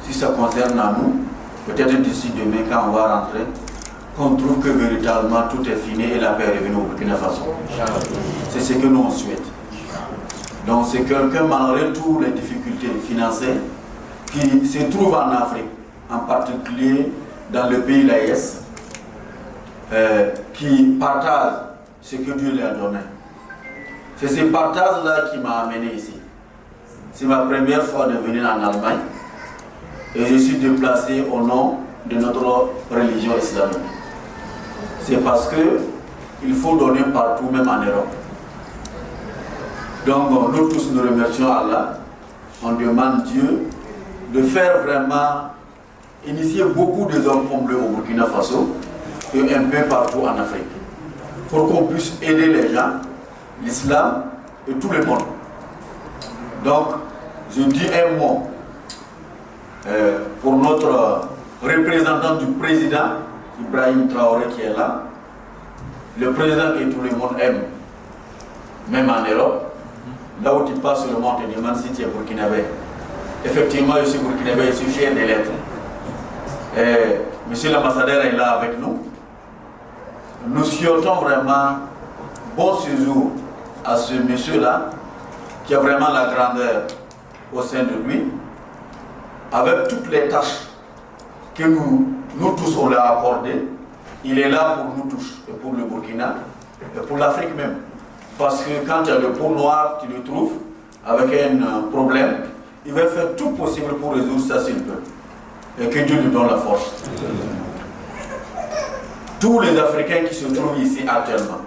si ça concerne à nous, peut-être d'ici demain quand on va rentrer, qu'on trouve que véritablement tout est fini et la paix est revenue au Burkina Faso. C'est ce que nous on souhaite. Donc c'est quelqu'un, malgré toutes les difficultés financières, qui se trouve en Afrique, en particulier dans le pays l'AES, qui partage ce que Dieu lui a donné. C'est ce partage-là qui m'a amené ici. C'est ma première fois de venir en Allemagne et je suis déplacé au nom de notre religion islamique. C'est parce qu'il faut donner partout, même en Europe. Donc nous tous nous remercions Allah. On demande Dieu de faire vraiment initier beaucoup de hommes comme lui au Burkina Faso et un peu partout en Afrique, pour qu'on puisse aider les gens, l'islam et tout le monde. Donc, je dis un mot pour notre représentant du président, Ibrahim Traoré, qui est là. Le président que tout le monde aime, même en Europe. Là où tu passes sur le monde, tu demandes si tu es burkinabé. Effectivement, je suis burkinabé, je suis fier de l'être. Monsieur l'ambassadeur est là avec nous. Nous souhaitons vraiment bon séjour à ce monsieur-là, qui a vraiment la grandeur au sein de lui, avec toutes les tâches que nous tous on l'a accordées. Il est là pour nous tous, et pour le Burkina, et pour l'Afrique même. Parce que quand il y a le pot noir, tu le trouves avec un problème, il va faire tout possible pour résoudre ça s'il peut. Et que Dieu lui donne la force. Tous les Africains qui se trouvent ici actuellement,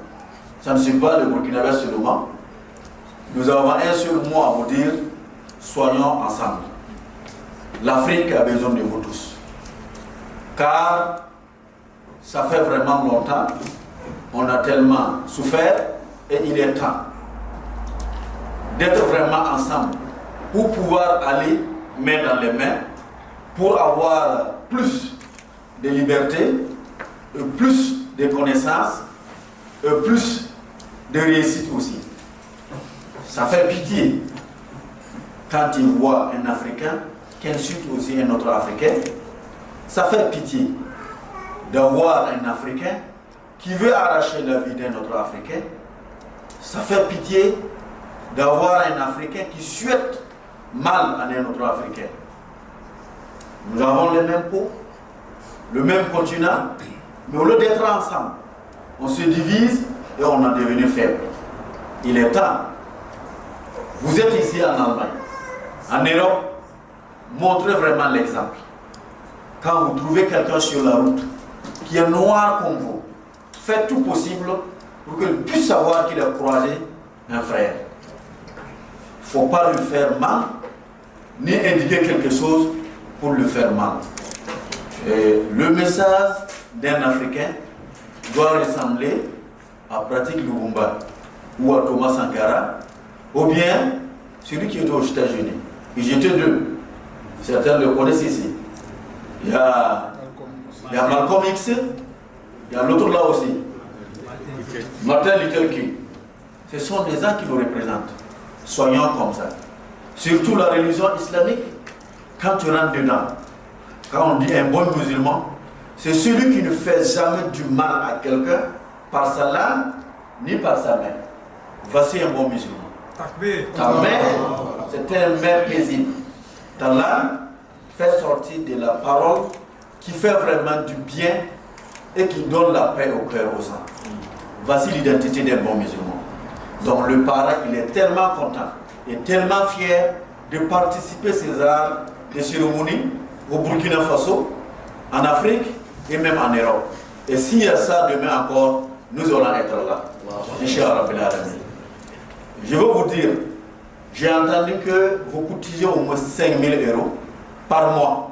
ça ne suit pas le Burkinabé seulement. Nous avons un seul mot à vous dire, soignons ensemble. L'Afrique a besoin de vous tous. Car ça fait vraiment longtemps, on a tellement souffert et il est temps d'être vraiment ensemble pour pouvoir aller main dans les mains, pour avoir plus de liberté, plus de connaissances, plus de réussite aussi. Ça fait pitié quand il voit un Africain qui insulte aussi un autre Africain. Ça fait pitié d'avoir un Africain qui veut arracher la vie d'un autre Africain. Ça fait pitié d'avoir un Africain qui souhaite mal à un autre Africain. Nous avons le même pot, le même continent, mais au lieu d'être ensemble, on se divise et on est devenu faible. Il est temps. Vous êtes ici en Allemagne, en Europe, montrez vraiment l'exemple. Quand vous trouvez quelqu'un sur la route qui est noir comme vous, faites tout possible pour qu'il puisse savoir qu'il a croisé un frère. faut pas lui faire mal, ni indiquer quelque chose pour lui faire mal. Et le message d'un Africain doit ressembler à Pratique Lumumba ou à Thomas Sankara, ou bien celui qui était aux États-Unis. Ils étaient deux. Certains le connaissent ici. Il y a Malcolm X, il y a l'autre là aussi. Martin Luther King. Ce sont des gens qui nous représentent. Soyons comme ça. Surtout la religion islamique, quand tu rentres dedans, quand on dit un bon musulman, c'est celui qui ne fait jamais du mal à quelqu'un par sa langue ni par sa main. Voici un bon musulman. Ta main, c'est un main paisible. Ta langue fait sortir de la parole qui fait vraiment du bien et qui donne la paix au cœur aux gens. Voici l'identité d'un bon musulman. Donc le parent, il est tellement content et tellement fier de participer à ces arts de cérémonie au Burkina Faso, en Afrique et même en Europe. Et s'il y a ça demain encore, nous allons être là. Inch'Allah. Je veux vous dire, j'ai entendu que vous cotisez au moins 5 000 € par mois.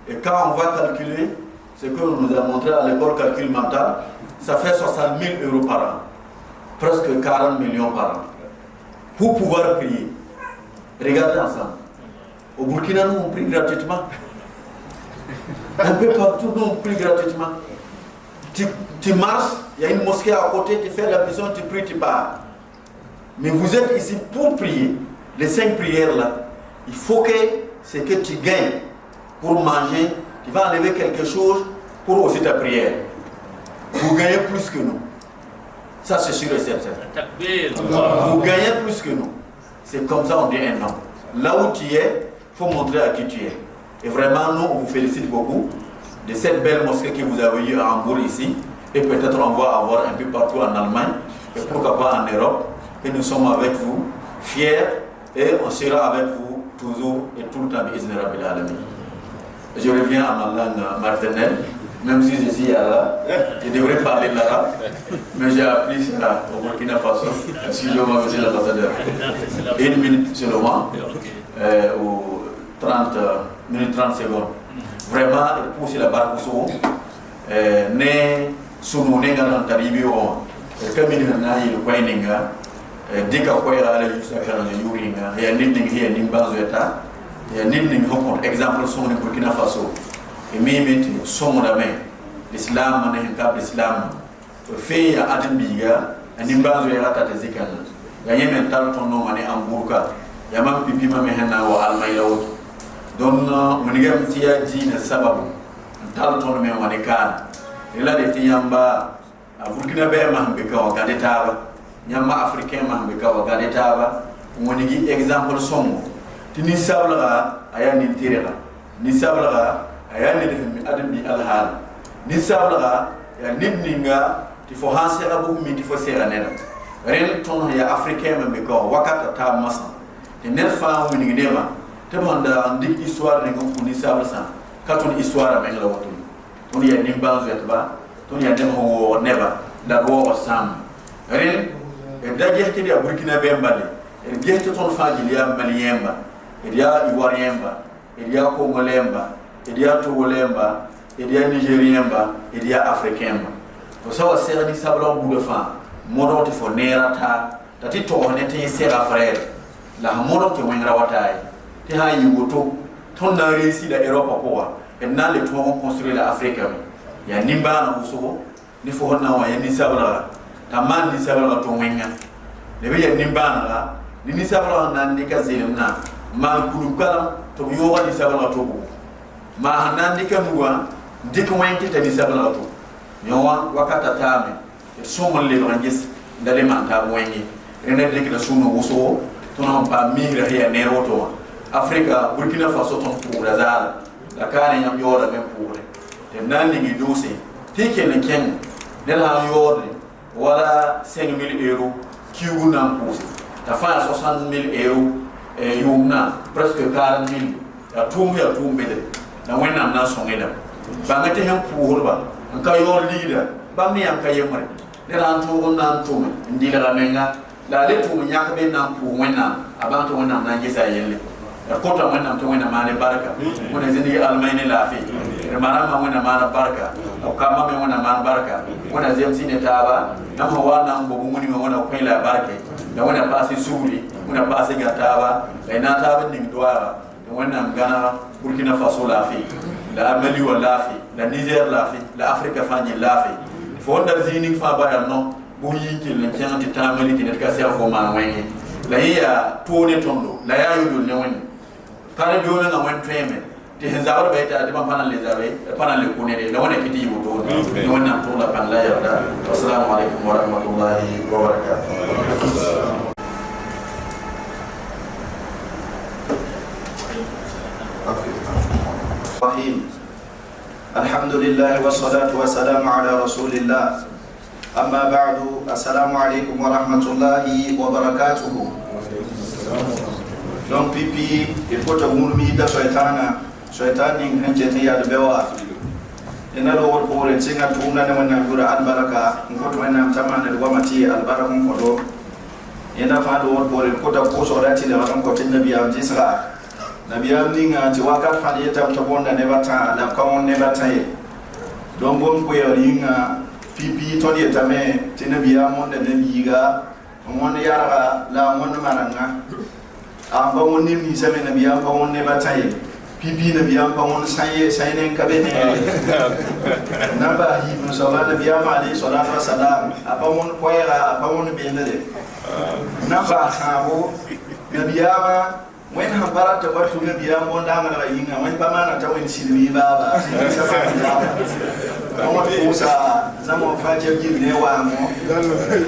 Et quand on va calculer, ce que nous nous a montré à l'école calcul mental, ça fait 60 000 € par an. Presque 40 millions par an. Pour pouvoir prier. Regardez ensemble. Au Burkina, nous on prie gratuitement. Un peu partout, nous on prie gratuitement. Tu marches, il y a une mosquée à côté, tu fais la prière, tu pries, tu pars. Mais vous êtes ici pour prier. Les 5 prières là, il faut que ce que tu gagnes pour manger, tu vas enlever quelque chose pour aussi ta prière. Vous gagnez plus que nous. Ça c'est sûr et certain. Vous gagnez plus que nous. C'est comme ça on dit un homme. Là où tu es, il faut montrer à qui tu es. Et vraiment, nous, on vous félicite beaucoup de cette belle mosquée que vous avez eue à Hambourg ici. Et peut-être on va avoir un peu partout en Allemagne. Et pourquoi pas en Europe. Et nous sommes avec vous, fiers. Et on sera avec vous toujours et tout le temps. Je reviens à ma langue maternelle. Même si je suis arabe, je devrais parler l'arabe, mais j'ai appris ça au Burkina Faso. Excusez-moi, monsieur l'ambassadeur. 1 minute seulement, ou 30 minutes 30 secondes. Vraiment, il pousse la barre pour soi. Ne sunu ne garan taribi o kamini na yi ko ninga dika ko ira la yusa kana yuringa ya ninding hiya nimbazo eta ya ninding hokon exemple sunu Burkina Faso. Et même son l'islam ne pas l'islam fait à Adembiga et Nimbazo et Rata de Zikan. Il y a même tant ton nom en Hambourg, il y a même Pipi Mamehana ou Almaïla. Donc, on y a un petit adji de Sababu, un tal ton nom en Ekan. Et là, les Tiamba, à Burkina Faso, Beka ou Gadetaba, Yama africain, Beka ou Gadetaba, on y a exemple son. Tinisabla, Ayan Intera, Nisabla. Ayani de Adembi Alhal. Ni sabla ya nidninga ti fo hanse abu mi ti fo sera nena. Ren ton ya africain me ko wakata ta masa. Te ner fa mu ni nema. Te banda ndik histoire ne ko ni sabla sa. Ka ton histoire me la wato. Ton ya nimba zo etba. Ton ya dem ho neba. Da go sam. Ren e da jehti dia Burkina Bembale. E jehti ton fa ji ya Maliemba. E dia Ivoiriemba. E dia Congolemba. Il y a Togolemba, il y a Nigérienba, il y a Africainba. Pour ça, c'est un sablon bout de fin. Modo te faut nerata, tati to honete sera frère. La modo te wengra watai. Te ha yugoto, ton na réussi la Europe poa. Et na le toit construire l'Afrique. Il y a nimba na uso, ni faut na wa ni sabla. Ta man ni sabla to wenga. Le bi ya nimba na, ni sabla na ndika zelemna. Ma kulukala to yoga ni sabla to ko. Ma hanandi kamwa dik wenti tani sabla to nyawa wakata tame somo le rangis dale manta wengi ene dik la suno wuso to non pa migra ya neroto Afrika Burkina Faso ton pour razal la kane nyam yora men pour te nandi gi dossier tike ne ken ne la yorde wala 5 000 € kiwu nan pousse ta fa 60 000 € yumna presque 40 000 ya tumbe na wena na songela bangate hem pourba nka yo leader bamni am kayemre ne ran to on nan to ndila la menga la le to nya ka be nan pour wena abantu wannan nan gisa yalle kota wannan to wannan ma ne barka wannan zini almaini lafi mara ma wannan ma barka au kama me wannan ma barka wannan zai msine taba na ma wannan bobu muni ma wannan kai la barka da wannan ba sai suri wannan ba sai ga taba da na taba din duwa wannan gana Burkina Faso lafi la Mali wa lafi la Niger lafi la Afrika fani lafi fonda zini fa ba ya no bu yinki le kyan ti tamali ti net ka sia fo ma wengi la ya tone tondo la ya yudul ne wani pare do na wan treme ti henzabar be ta ma pana le zabe pana le kunere la wani kiti yuto ne wannan to la kan la ya da assalamu alaikum wa rahmatullahi wa barakatuh. الحمد لله والصلاة والسلام على رسول الله أما بعد السلام عليكم ورحمة الله وبركاته. Donc pipi il faut murmi da shaytanin hanjeti ya bewa ina do wor bore cinga tuna ne wannan gura albaraka ngoto wannan tamana da gwamnati albarakun kodo ina fa do wor bore ko da ko so rati da wannan ko tin nabi am jisra nabi am ninga ti wakat fa ne tam to bonda ne bata la kawon ne bata ye don bon ko yaringa pipi to ne tame tin nabi am on da nabi ga mon yara la mon maranga am ba mon ni same nabi am ba mon ne bata ye pipi nabi am ba mon saye sayne kabe ne naba hi musalla nabi am ali sallallahu alaihi wasallam apa mon ko yara apa mon benere naba khabo nabi am when hambara ta bartu ga biya mon da ngala yinga when ba mana ta wen silmi baba kuma kusa zama faje gil ne wa mo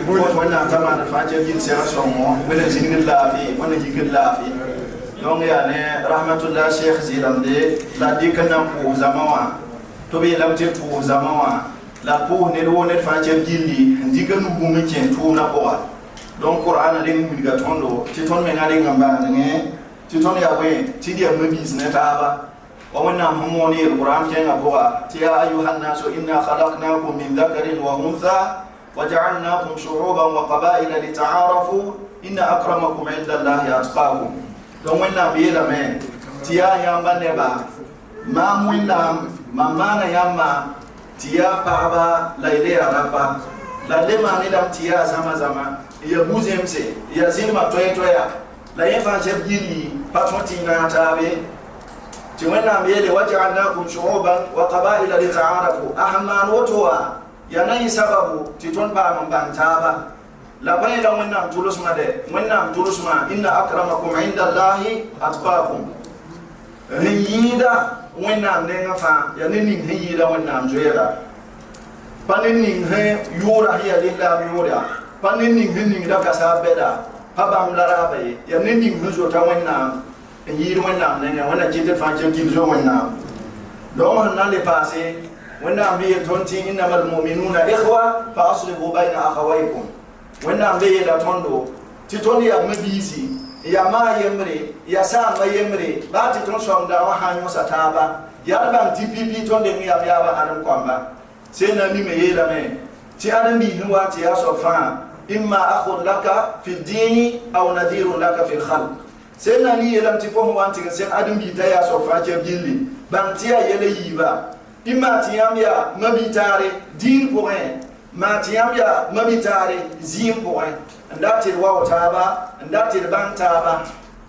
ko wannan ta mana faje gil sai so mo wala jingil lafi wala jingil lafi donc ya ne rahmatullah sheikh zilamde la dikana ko zamawa to be lamte to zamawa la ko ne do ne faje gilli ndikanu gumi ken to na ko donc qur'an le mi ga tondo ti ton me ngale ngamba ne titon ya we tidia mabis ne taaba wa wanna humoni alquran kenga boa ya ayuhan nasu inna khalaqnakum min dhakarin wa untha wa ja'alnakum shu'uban wa qaba'ila lita'arafu inna akramakum 'inda allahi atqakum don wanna biyela me tiya yamba neba ma mwinda mamana yamba tiya baba laile araba la lema ni dam tiya zama ya buzemse ya zima toya la yefa jabgili patoti na tabe tiwana mbele waja'alnakum shu'uban wa qaba'ila lita'arafu ahman wotwa yanai sababu titon ba man taba la bayla wannan tulusma de wannan tulusma inna akramakum 'inda allahi atqakum hiyida wannan ne ngafa yanini hiyida wannan joyera panini he yura hiya lillahi yura panini hinni da kasabeda habam larabe ya nini muzo ta wannan yiri wannan ne wannan jidda fanje gilzo wannan don wannan le passé wannan biye tonti innamal mu'minuna ikhwa fa aslihu bayna akhawaykum wannan biye da tondo titoni ya mabisi ya ma yemre ya sa ma yemre ba ti ton so da wa hanyo sataba ya ban TPP tonde mi ya ba adam kwamba sai na ni me yela me ti adam bi huwa ti ya so fa إما أخذ لك في الدين أو نذير لك في الخلق سينا لي لم تفهم وانت سين أدم بيتايا سوفا جبجلي بانتيا يليبا إما تيام يا مبيتاري دين بوين ما تيام يا مبيتاري زين بوين ndati wa taba ndati ban taba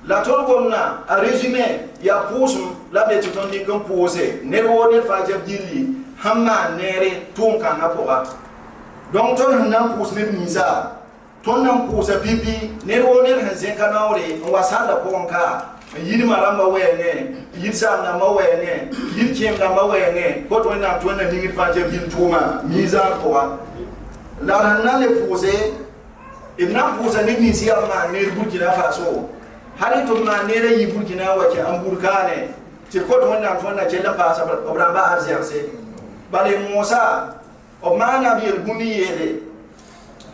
la tolgomna a résumé ya poussum la be tutondi kan poser ne woni fa jabjilli hamma nere tun kan apoa donc ton nan pousse ne misa ton nan pousse pipi ne woner hanzen kanawre wasanda konka yiri maramba wene yirsa na mawene yirkem na mawene ko to na to na dingi faje bil tuma misa ko la nan le pousse ibna pousse ne misi amma ne Burkina Faso hari to ma ne re Burkina wace an burkane ti ko to na to na ce la pasa obramba arzerse bale Musa o mana bi guni yele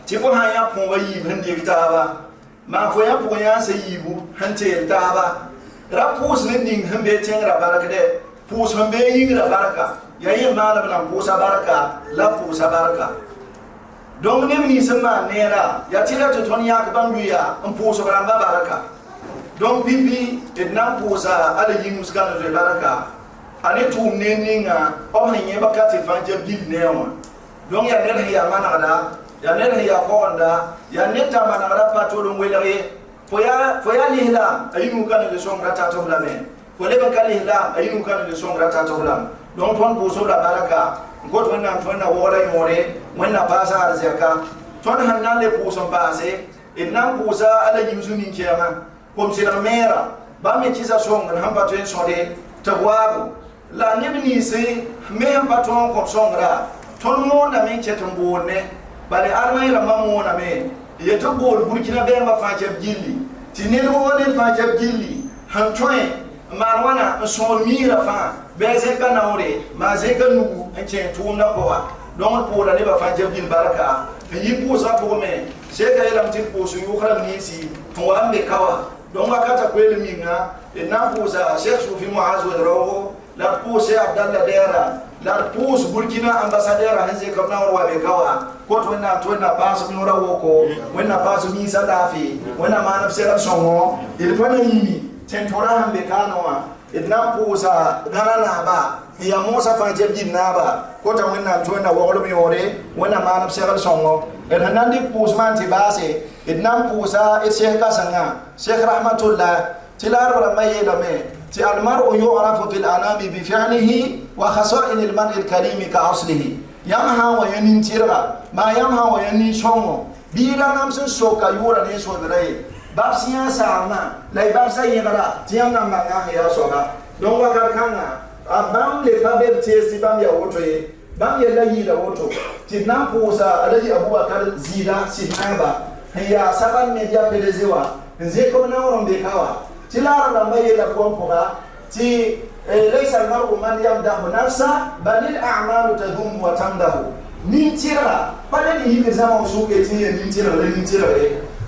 ti ko ha ya pon bayi hande kitaba ma fo ya pon ya se yibu hante taba rapus ne ning hambe tengra baraka de pus hambe yingra baraka yayi mala bana pusa baraka la pusa baraka donc ne ni sama nera ya tira to ton ya ka banguya on pusa baraka donc bibi et nan posa ala yinus kana de baraka ane tum ne ninga o hanye bakati fanje bil newa donc ya ner ya manada ya ner ya konda ya neta manada patolo ngwelere foya lihla ayinu kana de songra tata ulame fole bakali lihla ayinu kana de songra tata ulame donc ton poso la baraka ngot wonna wora yore wonna basa arzaka ton hanna le poso base et nan posa ala yinsu nin kiyama comme c'est la mère ba me tisa songra hamba to sonde tawabo la nebni se me hamba to ko songra ton mo na me chetumbone bare armay ramamu na me yeto bol burkina be ma fa jab gilli tinel woni fa jab gilli han toy marwana son mira fa be se kana ore ma se kanu enche tumna ko wa don ko da ne ba fa jab gil baraka yi po sa po me se ka ila mtin po su yu khala ni si to ambe kawa don akata kweli minga na po sa Sheikh Sufi Muazu Roho la po se Abdallah Dera la po Burkina ambassadeur hanze kamna wa be kawa ko to na paso mi ora woko wenna paso mi sadafi wenna manab sera songo il fana yimi tentora hambe kanoa idna pusa ganana ba ya mosa fanje binaba ko ta wenna wolo mi ore wenna manab sera songo et hanandi pusman ti base idna pusa et Sheikh Kasanga Sheikh Rahmatullah tilar wala mayeda me ti almar'u yu'rafu fil anami bi fi'lihi wa khasa'in al-mar'i al-karim ka aslihi yamha wa yanin tira ma yamha wa yanin songo bila namsun soka yura ne so dai babsiya sama lai babsa yigara tianga manga ya soga don wakar kanga abam le babel tesi bam ya woto ye bam ya layi da woto tinna posa alaji abubakar zida sinaba ya saban media pelezewa nze ko na worombe kawa tilara da maye la kompoga ti ليس المرء من يمدح نفسه بل الأعمال تذم وتمدح نينتيرا بل يجي زمان سوكتي نينتيرا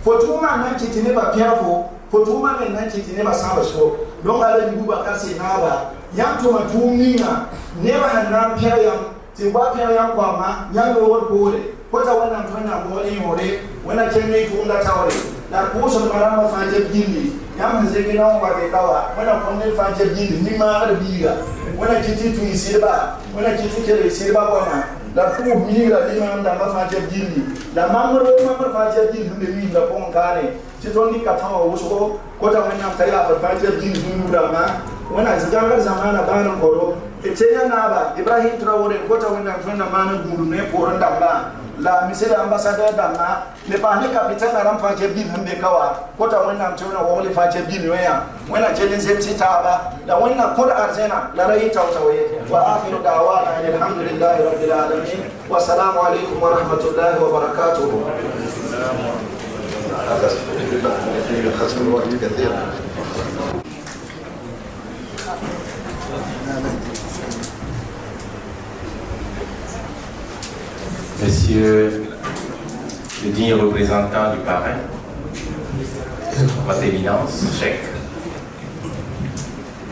فتوما نانكي تنبا بيافو فتوما نانكي تنبا سامسو دون على يبوبا كاسي نابا يانتوما تومينا نبا هنان بيام تبا بيام قواما يانو ورقوري kota wannan tuna mole yore wannan kenne tunda tawre la kuso marama fanje gindi yam hanze gina wa be kawa wannan konne fanje gindi ni ma da biga wannan kiti tu isirba wannan kiti kele isirba kona la ku biga ni ma da ma fanje gindi la mamro fanje gindi de mi da kon kane ti ton ni katawa wuso kota wannan tayla fanje gindi dunu da ma wannan zigamar zamana banan koro etenya naba Ibrahim Traore kota wannan tuna mana guru ne koran da ba la monsieur ambassadeur d'Anna le pas le capitaine aram fanje bin hambe kawa kota wannan tuna wole fanje bin waya wannan jelin zemsi taba la wannan kod arzena la rayi tawtawe wa akhiru da'wana alhamdulillahi rabbil alamin wa assalamu alaikum wa rahmatullahi wa barakatuh Monsieur le digne représentant du parrain, Votre Éminence, Cheikh,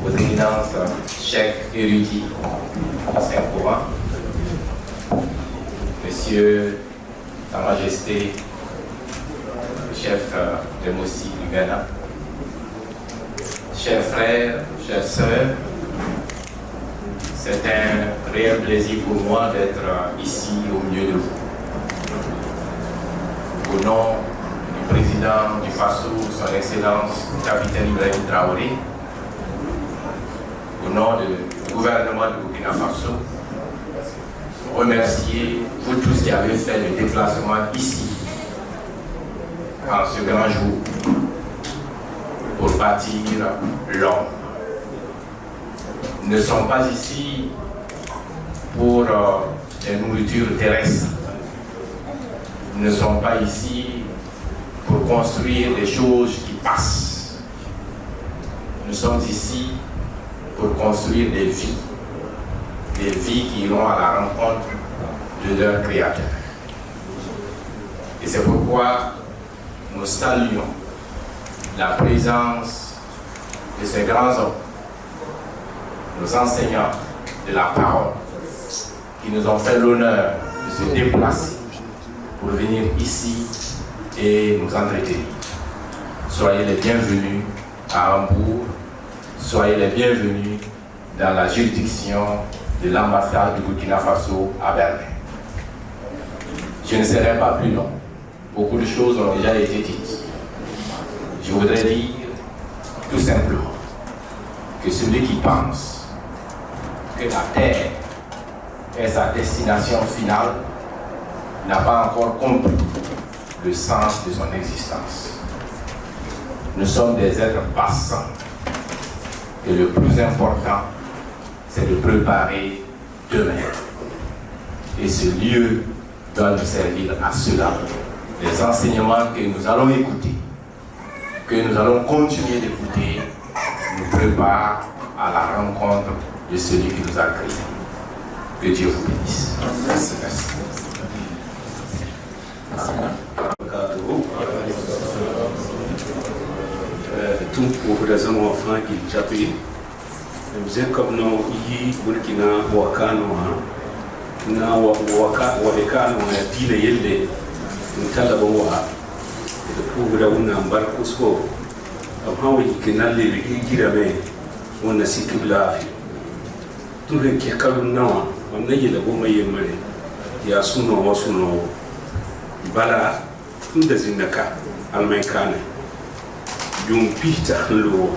Vos Éminences, Cheikh érudit du Saint-Courant, Monsieur, Sa Majesté, chef de Mossi du Ghana, chers frères, chères sœurs, c'est un réel plaisir pour moi d'être ici au milieu de vous. Au nom du président du FASO, son Excellence, capitaine Ibrahim Traoré, au nom du gouvernement du Burkina Faso, remercier vous tous qui avez fait le déplacement ici, en ce grand jour, pour bâtir l'homme. Nous ne sommes pas ici pour des nourritures terrestres. Nous ne sommes pas ici pour construire des choses qui passent. Nous sommes ici pour construire des vies qui iront à la rencontre de leur Créateur. Et c'est pourquoi nous saluons la présence de ces grands hommes, nos enseignants de la parole, qui nous ont fait l'honneur de se déplacer pour venir ici et nous entretenir. Soyez les bienvenus à Hambourg, soyez les bienvenus dans la juridiction de l'ambassade du Burkina Faso à Berlin. Je ne serai pas plus long. Beaucoup de choses ont déjà été dites. Je voudrais dire tout simplement que celui qui pense que la Terre est sa destination finale n'a pas encore compris le sens de son existence. Nous sommes des êtres passants et le plus important, c'est de préparer demain. Et ce lieu doit nous servir à cela. Les enseignements que nous allons écouter, que nous allons continuer d'écouter, nous préparent à la rencontre de celui qui nous a créés. Que Dieu vous bénisse. Merci. Tun ko da zama fanki chapi mzee kabno yi Burkina wakano na wakano ya dina yelle mtalaba wa da ko da wannan bar kusko amma wani kinalle bi gira me wannan sikibla fi tun da ke kalun nawa wannan yi da goma yin mare ya suno wasu no bala tun da zinaka almai kana yung pita lo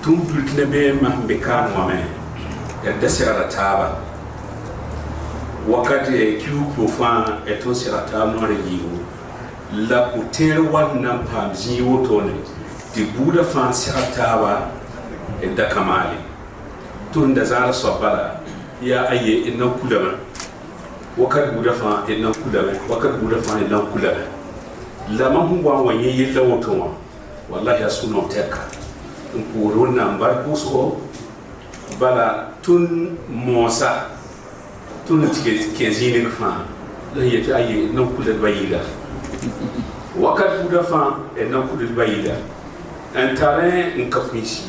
tun Burkina be mahmbe kan wame ya desira taba wakati kiu profan eton sira taba no regiwo la hotel wannan pamzi wotone di buda fan sira taba da kamali tun da zara sobala ya aye inna kulama wakati buda fan inna kulama wakati buda fan inna kulama lama huwa wanye yella wotonwa wallahi asuno teka nkuruna mbarkuso bala tun mosa tun kezini fa la yeti ayi no kula bayila wakat buda fa e no kula bayila antare nkapisi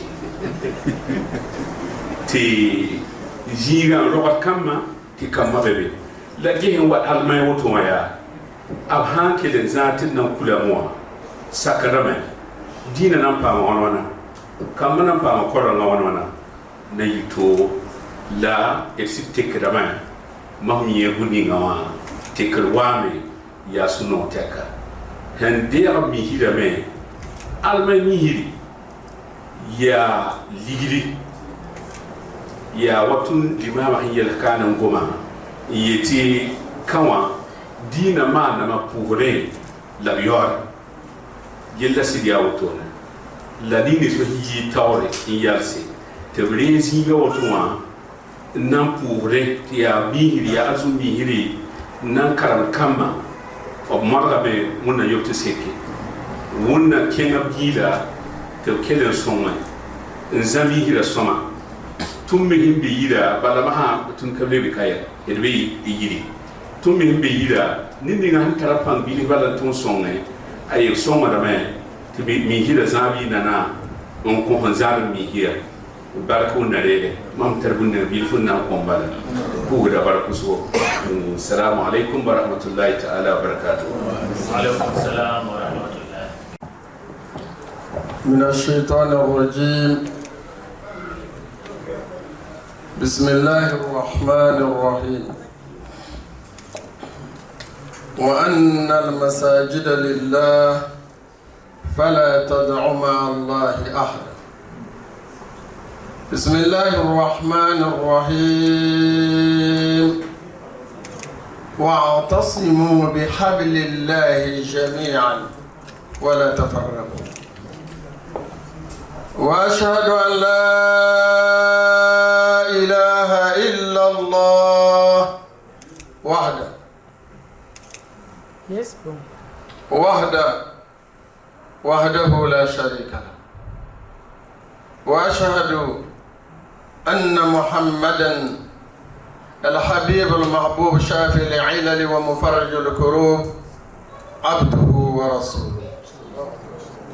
ti jiga robat kama ti kama bebe la gehen wa almay wotonwa ya ab hankelen zatin nan kula muwa sakarame dina nan pa wana kam nan pa ko ran wana na yito la esitekirama mahmiye guni ngawa tekirwame ya suno teka hande mi hirame almani hiri ya ligiri ya watun limama hiyal kanan goma yeti kawa dina ma na mapure la yor yella sidia wotona la dini so yi tawre yalse te brezi be wotuma nan pure ya bihiri ya azu bihiri nan karam kama o marga be munna yopte seke wonna kenga gila te kelen soma nzami hira soma tumme himbe yira balama ha tun kable be kaya edbe yiri tumme himbe yira nindi nga hankara pang bili bala tun songe ay songa da me to be mi hira zabi nana on ko hanzar mi hira barku na rede mam tarbunna bil funna ko bala ku da barku so assalamu alaikum wa rahmatullahi ta'ala wa barakatuh wa alaikum assalam wa rahmatullahi من الشيطان الرجيم بسم الله الرحمن الرحيم وأن المساجد لله فلا تدع مع الله أحدا بسم الله الرحمن الرحيم واعتصموا بحبل الله جميعا ولا تفرقوا وأشهد أن لا إله إلا الله وحده وحده لا شريك له وأشهد أن محمدا الحبيب المحبوب شافي العلل ومفرج الكروب عبده ورسوله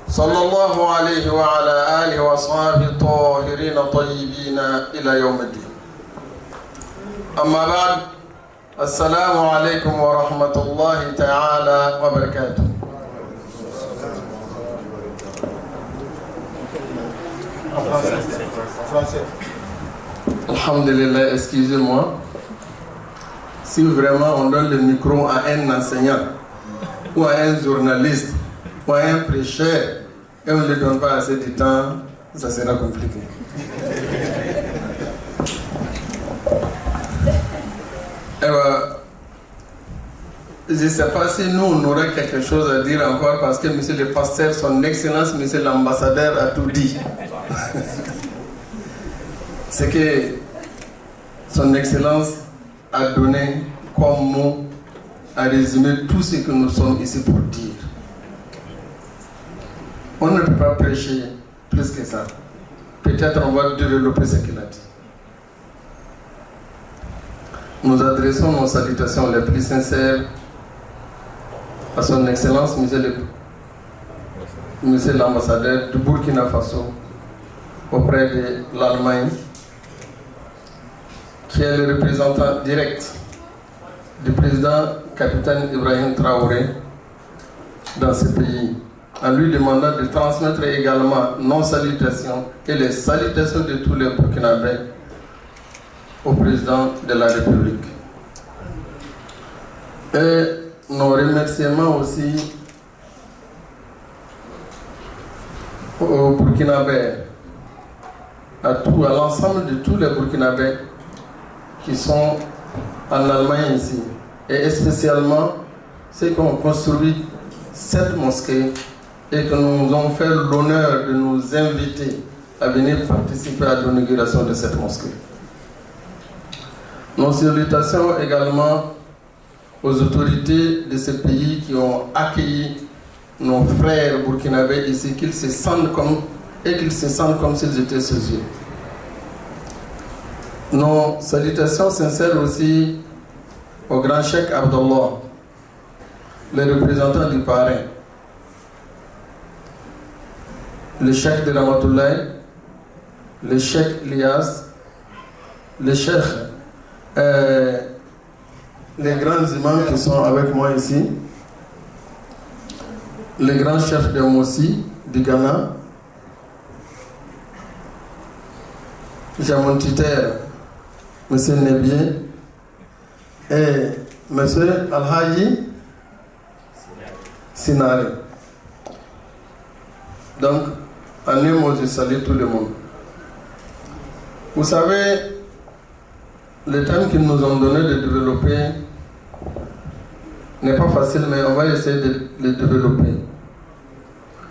صلى الله عليه وعلى آله وأصحابه الطاهرين طيبين إلى يوم الدين. أما بعد، السلام عليكم ورحمة الله تعالى وبركاته. Alhamdulillah, excusez-moi. Si vraiment on donne le micro à un enseignant, ou à un journaliste, ou à un prêcheur, et on ne lui donne pas assez de temps, ça sera compliqué. Je ne sais pas si nous, on aurait quelque chose à dire encore parce que monsieur le pasteur, son excellence, monsieur l'ambassadeur a tout dit. C'est que son excellence a donné comme mot à résumer tout ce que nous sommes ici pour dire. On ne peut pas prêcher plus que ça. Peut-être on va développer ce qu'il a dit. Nous adressons nos salutations les plus sincères à son excellence, monsieur l'ambassadeur du Burkina Faso auprès de l'Allemagne, qui est le représentant direct du président capitaine Ibrahim Traoré dans ce pays, en lui demandant de transmettre également nos salutations et les salutations de tous les Burkinabés au président de la République. Et nos remerciements aussi aux Burkinabés, à l'ensemble de tous les Burkinabés qui sont en Allemagne ici, et spécialement ceux qui ont construit cette mosquée et que nous ont fait l'honneur de nous inviter à venir participer à l'inauguration de cette mosquée. Nos salutations également aux autorités de ce pays qui ont accueilli nos frères burkinabés ici, qu'ils se sentent comme s'ils étaient chez eux. Nos salutations sincères aussi au grand cheikh Abdallah, le représentant du parrain, le cheikh de Ramatoulaye, le cheikh Lias, le cheikh, les grands imams qui sont avec moi ici, les grands chefs de Mossi du Ghana, j'ai mon tuteur, M. Nebié, et M. Al-Haji Sinari. Donc, en un mot, je salue tout le monde. Vous savez, le thème qu'ils nous ont donné de développer n'est pas facile, mais on va essayer de le développer.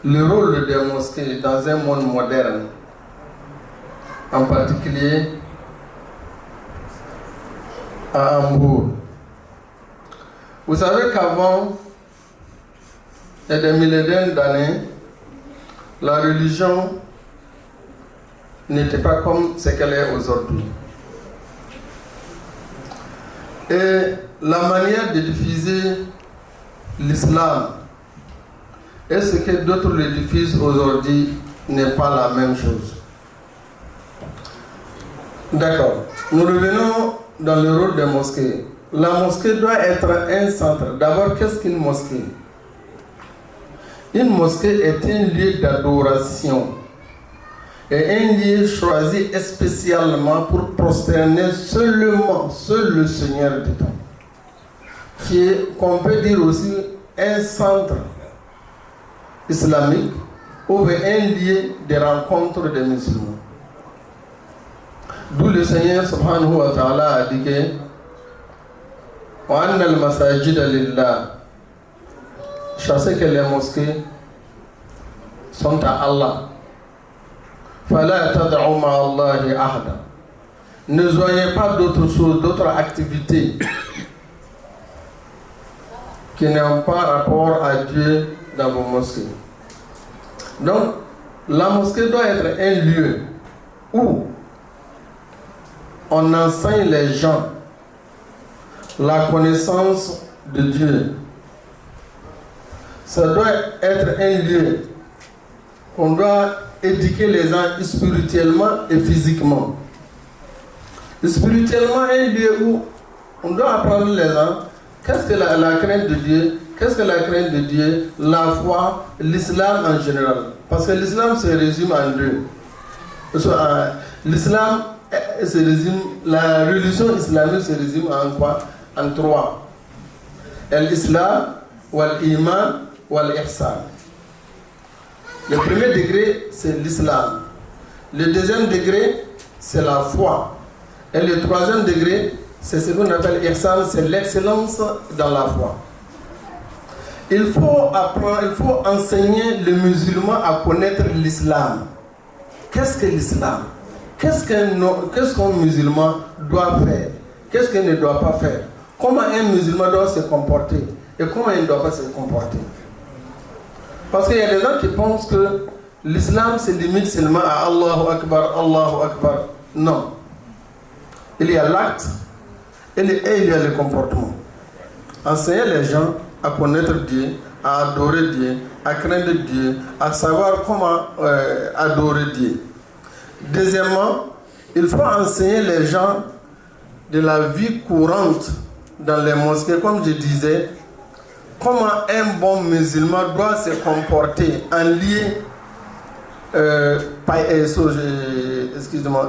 Le rôle des mosquées dans un monde moderne, en particulier à Hambourg. Vous savez qu'avant, il y a des millénaires d'années, la religion n'était pas comme ce qu'elle est aujourd'hui. Et la manière de diffuser l'islam et ce que d'autres le diffusent aujourd'hui n'est pas la même chose. D'accord. Nous revenons dans le rôle des mosquées. La mosquée doit être un centre. D'abord, qu'est-ce qu'une mosquée? Une mosquée est un lieu d'adoration et un lieu choisi spécialement pour prosterner seul le Seigneur du temps, qu'on peut dire aussi un centre islamique ou un lieu de rencontre des musulmans. D'où le Seigneur subhanahu wa ta'ala a dit que wa anna al-masajida lillah, chassez que les mosquées sont à Allah. Fala tad'u ma'a Allahi ahada. Ne joignez pas d'autres choses, d'autres activités qui n'ont pas rapport à Dieu dans vos mosquées. Donc, la mosquée doit être un lieu où on enseigne les gens la connaissance de Dieu. Ça doit être un lieu qu'on doit éduquer les gens spirituellement et physiquement. Spirituellement, un lieu où on doit apprendre les gens qu'est-ce que la crainte de Dieu, qu'est-ce que la crainte de Dieu, la foi, l'islam en général. Parce que l'islam se résume en deux. L'islam se résume, la religion islamique se résume en quoi? En 3. L'islam, l'iman, l'ihsan. Le premier degré, c'est l'islam. Le deuxième degré, c'est la foi. Et le troisième degré, c'est ce qu'on appelle l'ihsan, c'est l'excellence dans la foi. Il faut apprendre, il faut enseigner le musulman à connaître l'islam. Qu'est-ce que l'islam? Qu'est-ce qu'un musulman doit faire? Qu'est-ce qu'il ne doit pas faire? Comment un musulman doit se comporter? Et comment il ne doit pas se comporter? Parce qu'il y a des gens qui pensent que l'islam se limite seulement à Allahu Akbar, Allahu Akbar. Non. Il y a l'acte et il y a le comportement. Enseigner les gens à connaître Dieu, à adorer Dieu, à craindre Dieu, à savoir comment adorer Dieu. Deuxièmement, il faut enseigner les gens de la vie courante dans les mosquées, comme je disais, comment un bon musulman doit se comporter en lieu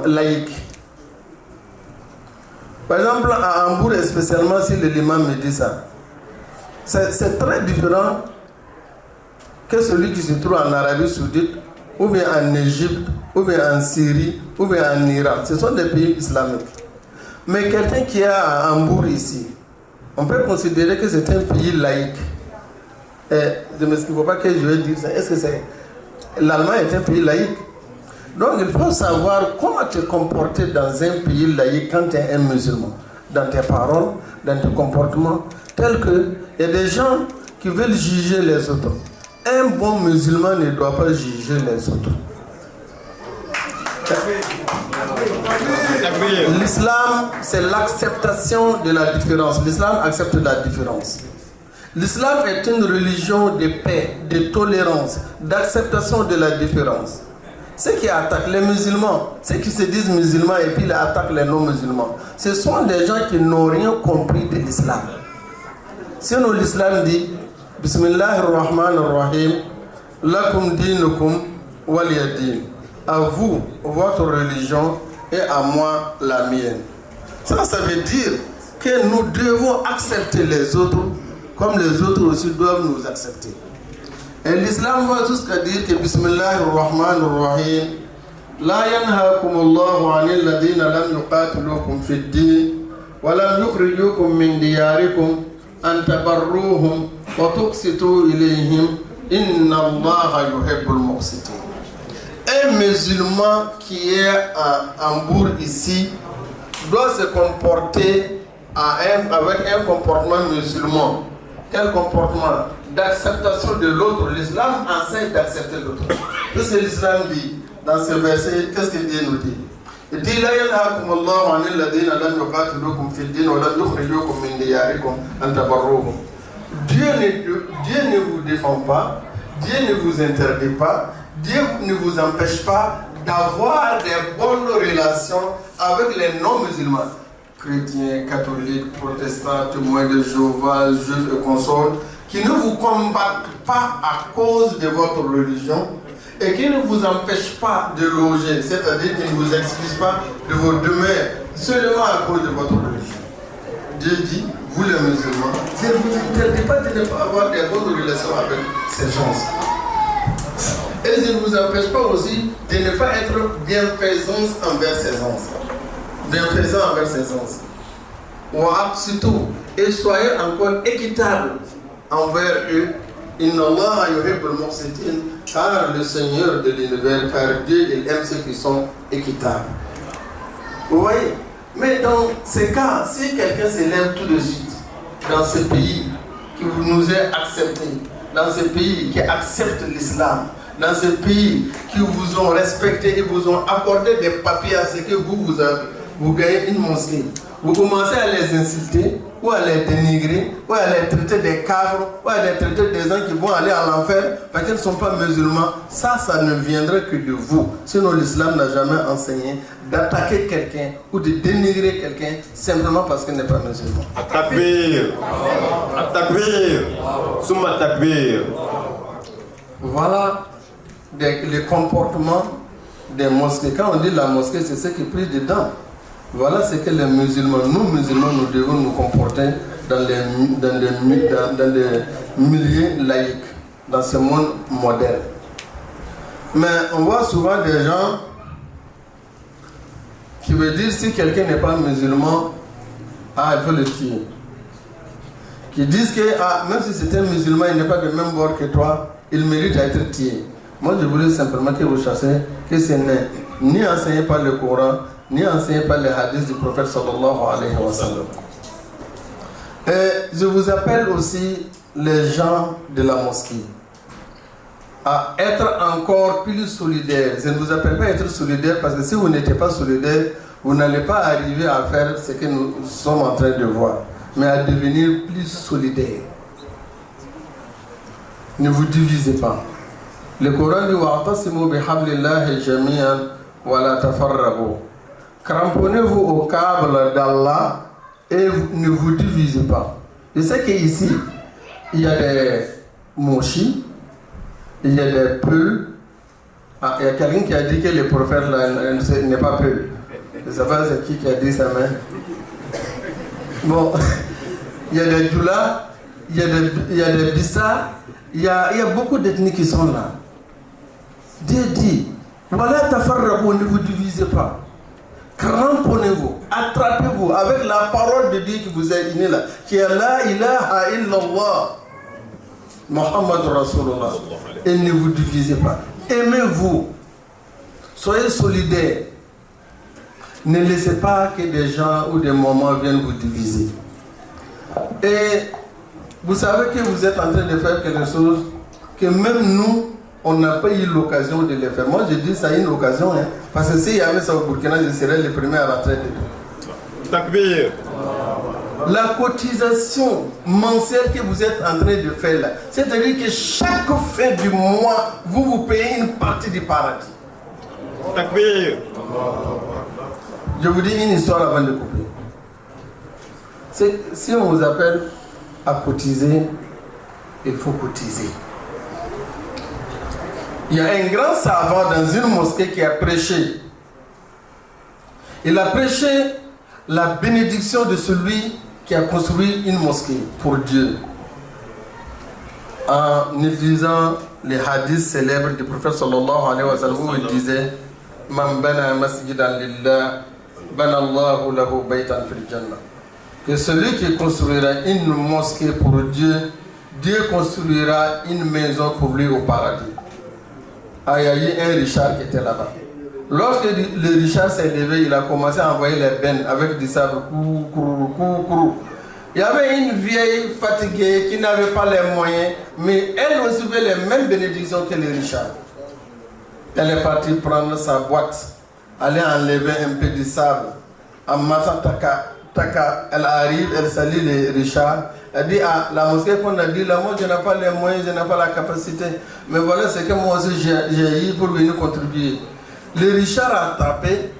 laïque. Par exemple, à Hambourg, et spécialement si l'imam me dit ça, c'est très différent que celui qui se trouve en Arabie Saoudite, ou bien en Égypte, ou bien en Syrie, ou bien en Irak. Ce sont des pays islamiques. Mais quelqu'un qui est à Hambourg ici, on peut considérer que c'est un pays laïque. Et il ne faut pas que je vais dire ça. Est-ce que l'Allemagne est un pays laïque? Donc il faut savoir comment te comporter dans un pays laïque quand tu es un musulman. Dans tes paroles, dans tes comportements. Tel que il y a des gens qui veulent juger les autres. Un bon musulman ne doit pas juger les autres. L'islam, c'est l'acceptation de la différence. L'islam accepte la différence. L'islam est une religion de paix, de tolérance, d'acceptation de la différence. Ceux qui attaquent les musulmans, ceux qui se disent musulmans et puis ils attaquent les non-musulmans, ce sont des gens qui n'ont rien compris de l'islam. Sinon l'islam dit Bismillahirrahmanirrahim, lakum dinukum waliyadin. À vous, votre religion, et à moi, la mienne. Ça veut dire que nous devons accepter les autres comme les autres aussi doivent nous accepter. Et l'islam va jusqu'à dire que Bismillahirrahmanirrahim, La yanhaakumullahu anil ladina lam yuqatilukum fid din wa lam yukhrijukum min diyarikum an tabarruhum wa tuqsitu ilayhim inna Allaha yuhibbul muqsitin. Un musulman qui est à Hambourg ici doit se comporter avec un comportement musulman. Quel comportement? D'acceptation de l'autre. L'islam enseigne d'accepter l'autre. Qu'est-ce que l'islam dit dans ce verset? Qu'est-ce que Dieu nous dit? Il dit La yanhaakumullahu anil ladina lam yuqatilukum fid din wa lam yukhrijukum min diyarikum an tabarruhum. Dieu ne vous défend pas, Dieu ne vous interdit pas, Dieu ne vous empêche pas d'avoir des bonnes relations avec les non-musulmans, chrétiens, catholiques, protestants, témoins de Jéhovah, juifs et consorts, qui ne vous combattent pas à cause de votre religion et qui ne vous empêchent pas de loger, c'est-à-dire qui ne vous excusent pas de vos demeures seulement à cause de votre religion. Dieu dit, vous les musulmans, je ne vous interdis pas de ne pas avoir des bonnes relations avec ces gens. Et je ne vous empêche pas aussi de ne pas être bienfaisant envers ces gens. Bienfaisant envers ces gens. Surtout, et soyez encore équitables envers eux. Inna Allah yuhibbul muqsitin, car le Seigneur de l'univers, car Dieu, il aime ceux qui sont équitables. Vous voyez? Mais dans ces cas, si quelqu'un s'élève tout de suite dans ce pays qui nous est accepté, dans ce pays qui accepte l'islam, dans ce pays qui vous ont respecté et vous ont accordé des papiers à ce que vous gagnez une mosquée, vous commencez à les insulter, ou à les dénigrer, ou à les traiter des cadres, ou à les traiter des gens qui vont aller à l'enfer parce qu'ils ne sont pas musulmans, ça ne viendrait que de vous. Sinon l'islam n'a jamais enseigné d'attaquer quelqu'un ou de dénigrer quelqu'un simplement parce qu'il n'est pas musulman. Takbir, takbir, summa takbir. Voilà les comportements des mosquées. Quand on dit la mosquée, c'est ce qui est pris dedans. Voilà ce que les musulmans, nous musulmans, nous devons nous comporter dans les milieux laïcs, dans ce monde moderne. Mais on voit souvent des gens qui veulent dire si quelqu'un n'est pas musulman, il faut le tuer. Qui disent que même si c'est un musulman, il n'est pas de même bord que toi, il mérite d'être tué. Moi, je voulais simplement que vous sachiez que ce n'est ni enseigné par le Coran, ni enseigné par les hadiths du prophète sallallahu alayhi wa sallam. Et je vous appelle aussi les gens de la mosquée à être encore plus solidaires. Je ne vous appelle pas à être solidaires parce que si vous n'étiez pas solidaires, vous n'allez pas arriver à faire ce que nous sommes en train de voir, mais à devenir plus solidaires. Ne vous divisez pas. Le Coran dit wa'tasimu bihablillahi jami'an wa la tafarraqu. Cramponnez-vous au câble d'Allah et ne vous divisez pas. Je sais qu'ici, il y a des mochis, il y a des peuls. Il y a quelqu'un qui a dit que le prophète n'est pas peul. Je ne sais pas c'est qui a dit ça, mais... Bon, il y a des doulas, il y a des bissas, il y a beaucoup d'ethnies qui sont là. Dieu dit, voilà tafarraqu, ne vous divisez pas. Cramponnez-vous, attrapez-vous avec la parole de Dieu qui vous est innée là, qui est la ilaha illallah, Muhammad Rasulullah. Et ne vous divisez pas. Aimez-vous, soyez solidaires. Ne laissez pas que des gens ou des moments viennent vous diviser. Et vous savez que vous êtes en train de faire quelque chose que même nous, on n'a pas eu l'occasion de le faire. Moi, je dis ça a une occasion, hein, parce que s'il y avait ça au Burkina, je serais le premier à rentrer dedans. Takbir. La cotisation mensuelle que vous êtes en train de faire là, c'est-à-dire que chaque fin du mois, vous payez une partie du paradis. Takbir. Je vous dis une histoire avant de couper. Si on vous appelle à cotiser, il faut cotiser. Il y a un grand savant dans une mosquée qui a prêché. Il a prêché la bénédiction de celui qui a construit une mosquée pour Dieu. En utilisant les hadiths célèbres du prophète sallallahu alayhi wa sallam où il disait Man bana masjidan lillah, bana Allahu lahu baytan fil jannah. Que celui qui construira une mosquée pour Dieu, Dieu construira une maison pour lui au paradis. Il y a eu un Richard qui était là-bas. Lorsque le Richard s'est levé, il a commencé à envoyer les bennes avec du sable. Il y avait une vieille fatiguée qui n'avait pas les moyens, mais elle recevait les mêmes bénédictions que le Richard. Elle est partie prendre sa boîte, aller enlever un peu de sable. En matin, elle arrive, elle salue le Richard. Elle dit, la mosquée qu'on a dit là, moi je n'ai pas les moyens, je n'ai pas la capacité. Mais voilà ce que moi aussi j'ai eu pour venir contribuer. Le Richard a tapé,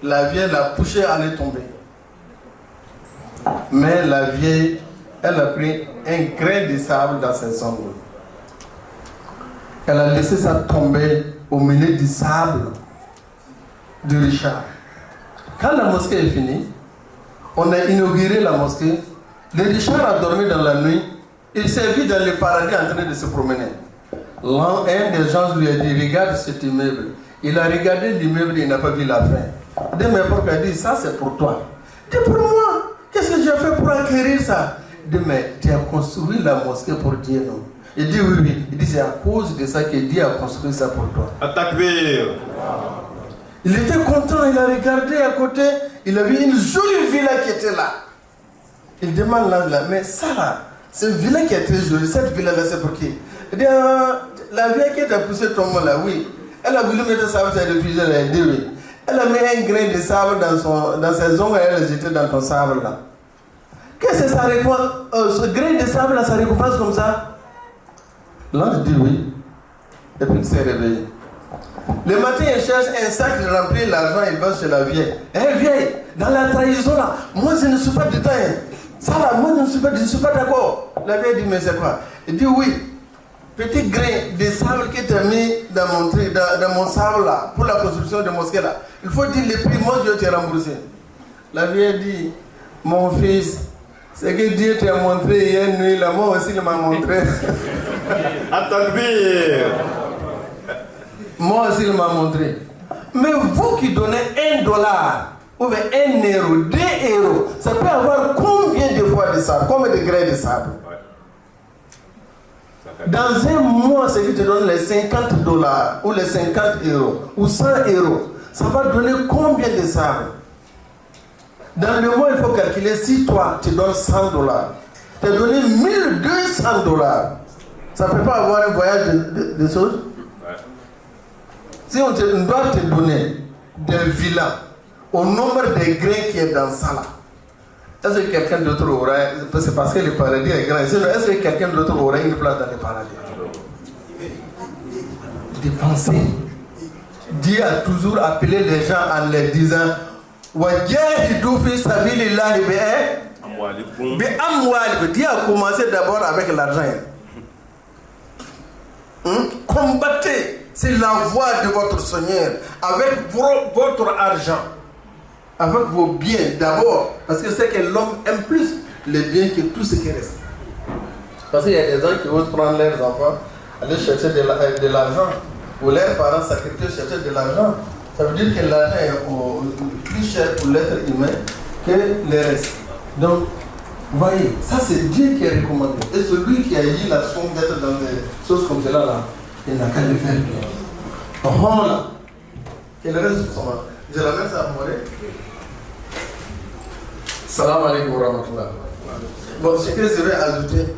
la vieille l'a poussée, elle est tombée. Mais la vieille, elle a pris un grain de sable dans ses ongles. Elle a laissé ça tomber au milieu du sable de Richard. Quand la mosquée est finie, on a inauguré la mosquée. Le Richard a dormi dans la nuit. Il s'est vu dans le paradis en train de se promener. Un des gens lui a dit, regarde cet immeuble. Il a regardé l'immeuble, il n'a pas vu la fin. De mes propres, il a dit, ça c'est pour toi. Il dit, pour moi, qu'est-ce que j'ai fait pour acquérir ça? Il dit, mais tu as construit la mosquée pour Dieu, non? Il dit, oui, oui. Il dit, c'est à cause de ça que Dieu a construit ça pour toi. Attaque-le. Il était content, il a regardé à côté, il a vu une jolie villa qui était là. Il demande là, mais ça là, cette villa qui est très jolie, cette villa là c'est pour qui? Il dit, la vieille qui t'a poussé ton mot là, oui. Elle a voulu mettre ça avec ses réfugiés, elle a dit oui. Elle a mis un grain de sable dans ses ongles et elle l'a jeté dans ton sable là. Qu'est-ce que ça récompense? Ce grain de sable là, ça récompense comme ça? L'ange dit oui. Et puis il s'est réveillé. Le matin, il cherche un sac de remplir l'argent, il va chez la vieille. Hé vieille, dans la trahison là, moi je ne suis pas dedans. Ça là, moi je ne suis pas d'accord. La vieille dit, mais c'est quoi? Il dit oui. petit grain de sable que tu as mis dans mon sable là, pour la construction de mosquée là, il faut dire le prix, moi je vais te rembourser. La vie a dit, mon fils, ce que Dieu t'a montré hier nuit là, moi aussi il m'a montré. Moi aussi il m'a montré. Mais vous qui donnez $1 ou bien 1 euro, 2 euros, ça peut avoir combien de fois de sable, combien de grains de sable? Dans un mois, ce qui te donne les $50 ou les 50 euros ou 100 euros, ça va donner combien de sable? Dans le mois, il faut calculer si toi, tu donnes $100, tu as donné $1 200. Ça ne peut pas avoir un voyage de choses? Si on doit te donner des villas au nombre de grains qui est dans ça là, est-ce que quelqu'un d'autre aura, c'est parce que le paradis est grand, est-ce que quelqu'un d'autre aura une place dans le paradis? Dépenser. Dieu a toujours appelé les gens en leur disant Dieu a commencé d'abord avec l'argent. Combattez, c'est la voie de votre Seigneur avec votre argent, avec vos biens d'abord, parce que c'est que l'homme aime plus les biens que tout ce qui reste. Parce qu'il y a des gens qui osent prendre leurs enfants, aller chercher de l'argent, ou leurs parents sacrifier, chercher de l'argent. Ça veut dire que l'argent est plus cher pour l'être humain que le reste. Donc, voyez, ça c'est Dieu qui a recommandé. Et celui qui a eu la chance d'être dans des choses comme cela, là, il n'a qu'à le faire bien. Oh là, et le reste, je la mets à mourir. Salam alaikum wa rahmatullah. Bon, ce que je vais ajouter,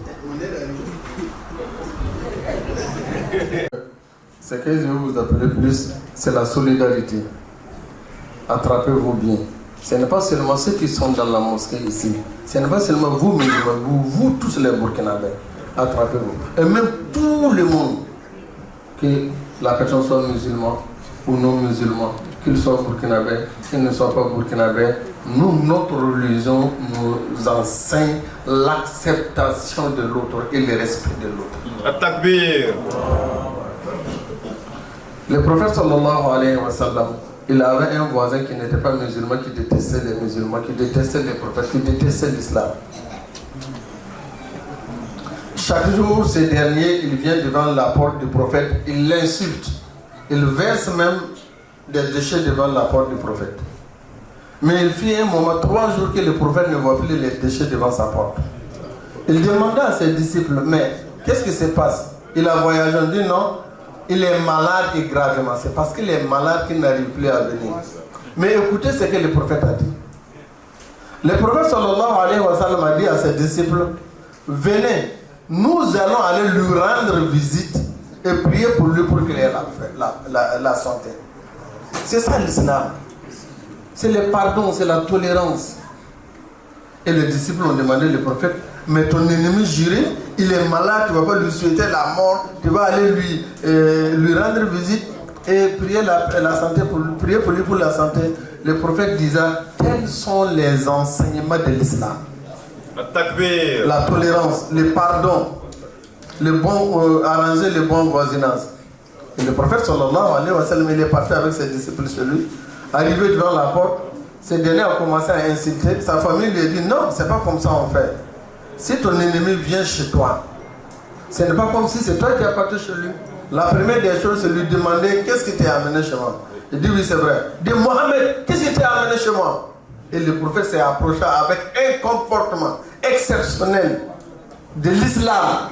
ce que je vais vous appeler plus, c'est la solidarité. Attrapez vos biens. Ce n'est pas seulement ceux qui sont dans la mosquée ici. Ce n'est pas seulement vous, mais vous tous les Burkinabés. Attrapez-vous. Et même tout le monde, que la personne soit musulman ou non musulman, qu'il soit burkinabé, qu'il ne soit pas burkinabé, nous, notre religion nous enseigne l'acceptation de l'autre et le respect de l'autre. Takbir. Le prophète sallallahu alayhi wa sallam, il avait un voisin qui n'était pas musulman, qui détestait les musulmans, qui détestait les prophètes, qui détestait l'islam. Chaque jour, ce dernier, il vient devant la porte du prophète, il l'insulte. Il verse même des déchets devant la porte du prophète. Mais il fit un moment, 3 jours, que le prophète ne voit plus les déchets devant sa porte. Il demanda à ses disciples, mais qu'est-ce qui se passe? Il a voyagé, on dit non, il est malade et gravement. C'est parce qu'il est malade qu'il n'arrive plus à venir. Mais écoutez ce que le prophète a dit. Le prophète sallallahu alayhi wa sallam a dit à ses disciples, venez, nous allons aller lui rendre visite et prier pour lui pour qu'il ait la santé. C'est ça l'islam. C'est le pardon, c'est la tolérance. Et les disciples ont demandé au prophète, mais ton ennemi juré, il est malade, tu ne vas pas lui souhaiter la mort, tu vas aller lui rendre visite et prier la santé prier pour lui pour la santé. Le prophète disait, quels sont les enseignements de l'islam? La tolérance, le pardon, le bon arranger le bon voisinage. Et le prophète sallallahu alayhi wa sallam, il est parti avec ses disciples chez lui. Arrivé devant la porte, ce dernier a commencé à insulter. Sa famille lui a dit non, c'est pas comme ça on fait. Si ton ennemi vient chez toi, ce n'est pas comme si c'est toi qui es parti chez lui. La première des choses, c'est lui demander qu'est-ce qui t'a amené chez moi. Il dit oui, c'est vrai. Il dit Mohamed, qu'est-ce qui t'a amené chez moi? Et le prophète s'est approché avec un comportement exceptionnel de l'islam.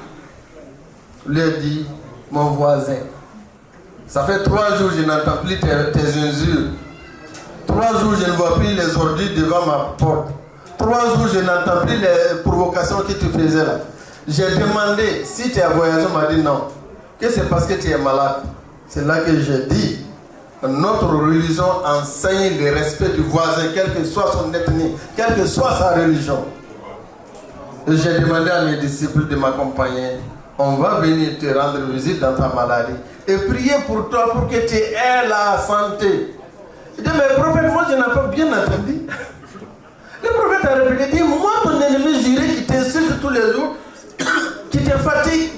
Il lui a dit, mon voisin, ça fait 3 jours que je n'entends plus tes injures. 3 jours je ne vois plus les ordures devant ma porte. 3 jours je n'entends plus les provocations que tu faisais là. J'ai demandé si tu as voyagé, on m'a dit non. Que c'est parce que tu es malade. C'est là que j'ai dit, notre religion enseigne le respect du voisin, quelle que soit son ethnie, quelle que soit sa religion. Et j'ai demandé à mes disciples de m'accompagner. On va venir te rendre visite dans ta maladie et prier pour toi pour que tu aies la santé. Il dit, mais prophète, moi je n'ai pas bien entendu. Le prophète a répété, dit, moi ton ennemi juré qui t'insulte tous les jours, qui te fatigue,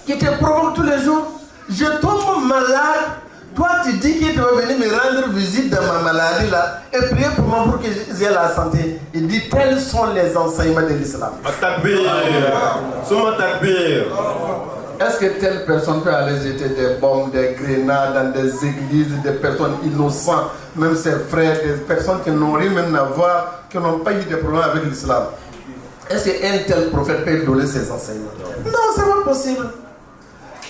qui te provoque tous les jours. Je tombe malade, toi tu dis que tu vas venir me rendre visite dans ma maladie là et prier pour moi pour que j'ai la santé. Il dit tels sont les enseignements de l'islam. Est-ce que telle personne peut aller jeter des bombes, des grenades dans des églises, des personnes innocentes, même ses frères, des personnes qui n'ont rien même à voir, qui n'ont pas eu de problème avec l'islam? Est-ce qu'un tel prophète peut donner ses enseignements? Non, c'est pas possible.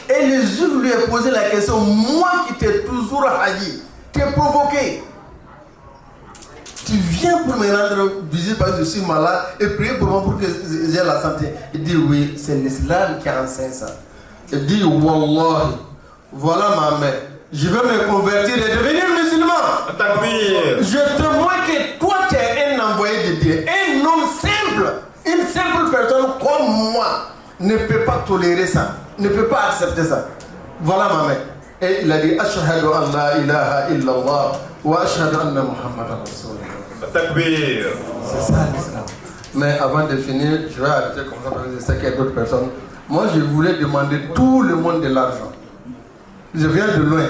Et les Juifs lui ont posé la question, moi qui t'ai toujours haï, t'ai provoqué. Tu viens pour me rendre visite parce que je suis malade et prier pour moi pour que j'ai la santé. Il dit oui, c'est l'islam qui enseigne ça. Il dit Wallah, voilà ma mère, je vais me convertir et devenir musulman. Je témoigne que toi tu es un envoyé de Dieu, un homme simple, une simple personne comme moi ne peut pas tolérer ça, ne peut pas accepter ça. Voilà ma mère. Et il a dit Ashhadu an la ilaha illallah wa ashhadu anna Muhammadan Rasulullah. C'est ça l'islam. Mais avant de finir, je vais arrêter comme ça parce que je sais qu'il y a d'autres personnes. Moi, je voulais demander tout le monde de l'argent. Je viens de loin.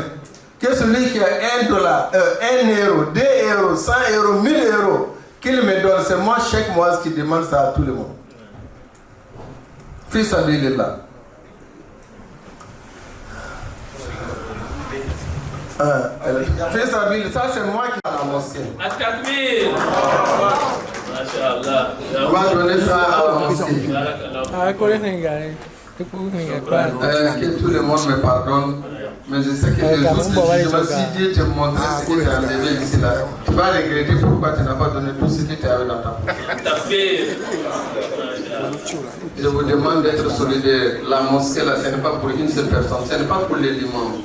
Que celui qui a $1, 1 euro, 2 euros, 100 euros, 1000 euros, qu'il me donne, c'est moi, Cheikh Moaz, qui demande ça à tout le monde. Fils Abilillah. Fils Abilillah, ça c'est moi qui ai la mosquée. At-Takbir. Masha'Allah. On va donner ça à la mosquée. Que tout le monde me pardonne, mais je sais que les autres, si Dieu te montre ce qui t'est arrivé ici là, tu vas regretter pourquoi tu n'as pas donné tout ce qui t'est arrivé dans ta vie. Je vous demande d'être solidaire. La mosquée là, ce n'est pas pour une seule personne, ce n'est pas pour les imams,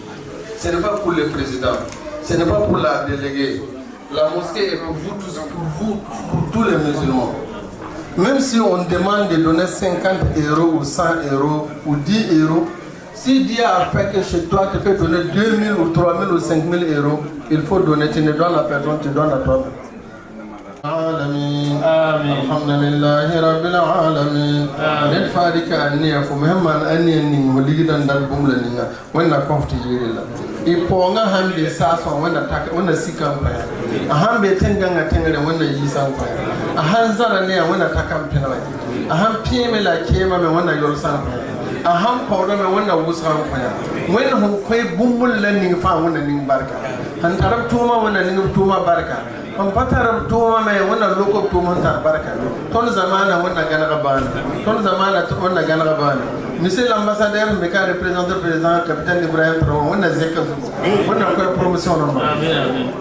ce n'est pas pour le président, ce n'est pas pour la déléguée. La mosquée est pour vous tous, pour tous les musulmans. Même si on demande de donner 50 euros ou 100 euros ou 10 euros, si Dieu a fait que chez toi tu peux donner 2000 ou 3000 ou 5000 euros, il faut donner, tu ne donnes à personne, tu donnes à toi-même. Amin. Alhamdulillahi Rabbil Alamin. Del farika anniya fu muhamman anniya ni muligidan dal bumla ninga wanna kofti yirila. Iponga hambe sasa wanna sikam pa. Ahambe tenganga tengare wanna yisam pa. Ahanzara ne wanna takam penala. Aham pieme la kema me wanna yolsam pa. Aham powda me wanna wusam pa. When hu koy bumbul la ning fa wanna ning barka. Han tarab tuma wanna ning tuma barka. On patarab tuma me wanna loko tuma tar barka. Ton zamana wanna gana bana. Ton zamana wanna gana bana. Monsieur l'ambassadeur me ka représenter le président capitaine Ibrahim Traoré wanna zeka wanna ko promotion non. Amen.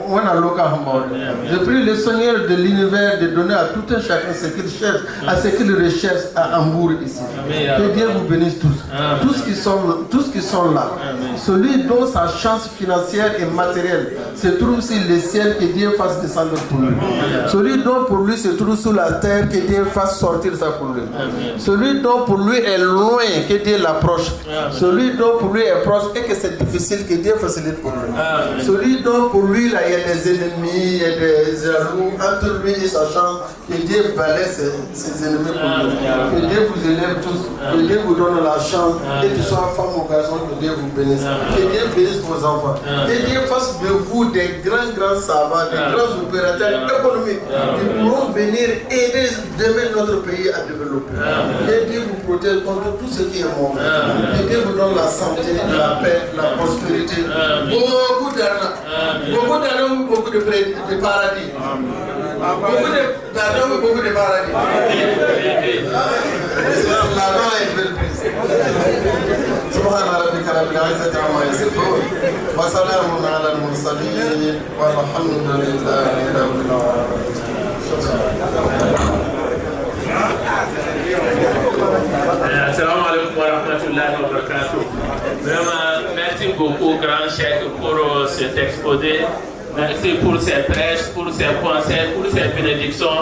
Wanna loka hamba. Je prie le Seigneur de l'univers de donner à tout un chacun ce qu'il cherche, à ce qu'il recherche à Hambourg ici. Que Dieu vous bénisse tous. Tous qui sont là. Celui dont sa chance financière et matérielle se trouve sur le ciel, que Dieu fasse descendre pour lui. Celui dont pour lui se trouve sous la terre, que Dieu fasse sortir ça pour lui. Celui dont pour lui est loin, que Dieu l'approche. Celui dont pour lui est proche et que c'est difficile, que Dieu facilite pour lui. Celui dont pour lui là, il y a des ennemis, il y a des jaloux, entre lui et sa chance, que Dieu balaie ses ennemis pour lui. Que Dieu vous élève tous, que Dieu vous donne la chance, que tu sois femme ou garçon, que Dieu vous bénisse. Que Dieu bénisse vos enfants. Que Dieu fasse de vous des grands savants, des grands opérateurs économiques qui pourront venir aider demain notre pays à développer. Que Dieu vous protège contre tout ce qui est mauvais. Que Dieu vous donne la santé, la paix, la prospérité. Beaucoup d'argent, beaucoup de paradis. Beaucoup d'argent, beaucoup de paradis. L'argent est belle prise. سبحان ربك رب العزة عما يصفون وسلام على المرسلين والحمد لله رب العالمين. Assalamu alaikum wa rahmatullahi wa barakatuh. Vraiment, merci beaucoup, grand cheikh, pour cet exposé. Merci pour ces prêches, pour ces conseils, pour ces bénédictions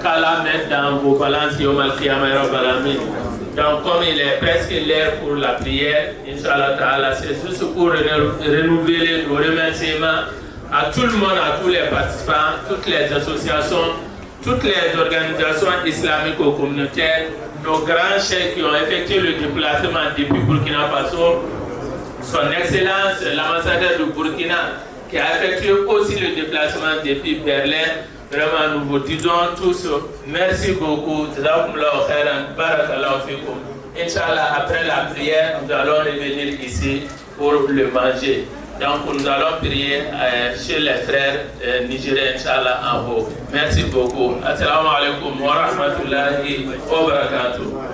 qu'Allah mette dans vos balances Yom Al-Qiyamah ya Rabbal Alamin. Donc, comme il est presque l'heure pour la prière, Inch'Allah Ta'ala, c'est juste pour renouveler nos remerciements à tout le monde, à tous les participants, toutes les associations, toutes les organisations islamiques ou communautaires nos grands chefs qui ont effectué le déplacement depuis Burkina Faso, son Excellence l'ambassadeur du Burkina qui a effectué aussi le déplacement depuis Berlin. Vraiment, nous vous disons tous merci beaucoup. Inch'Allah, après la prière, nous allons revenir ici pour le manger. Donc, nous allons prier chez les frères nigériens, Inch'Allah, en haut. Merci beaucoup. Assalamu alaikum wa rahmatullahi wa barakatuh.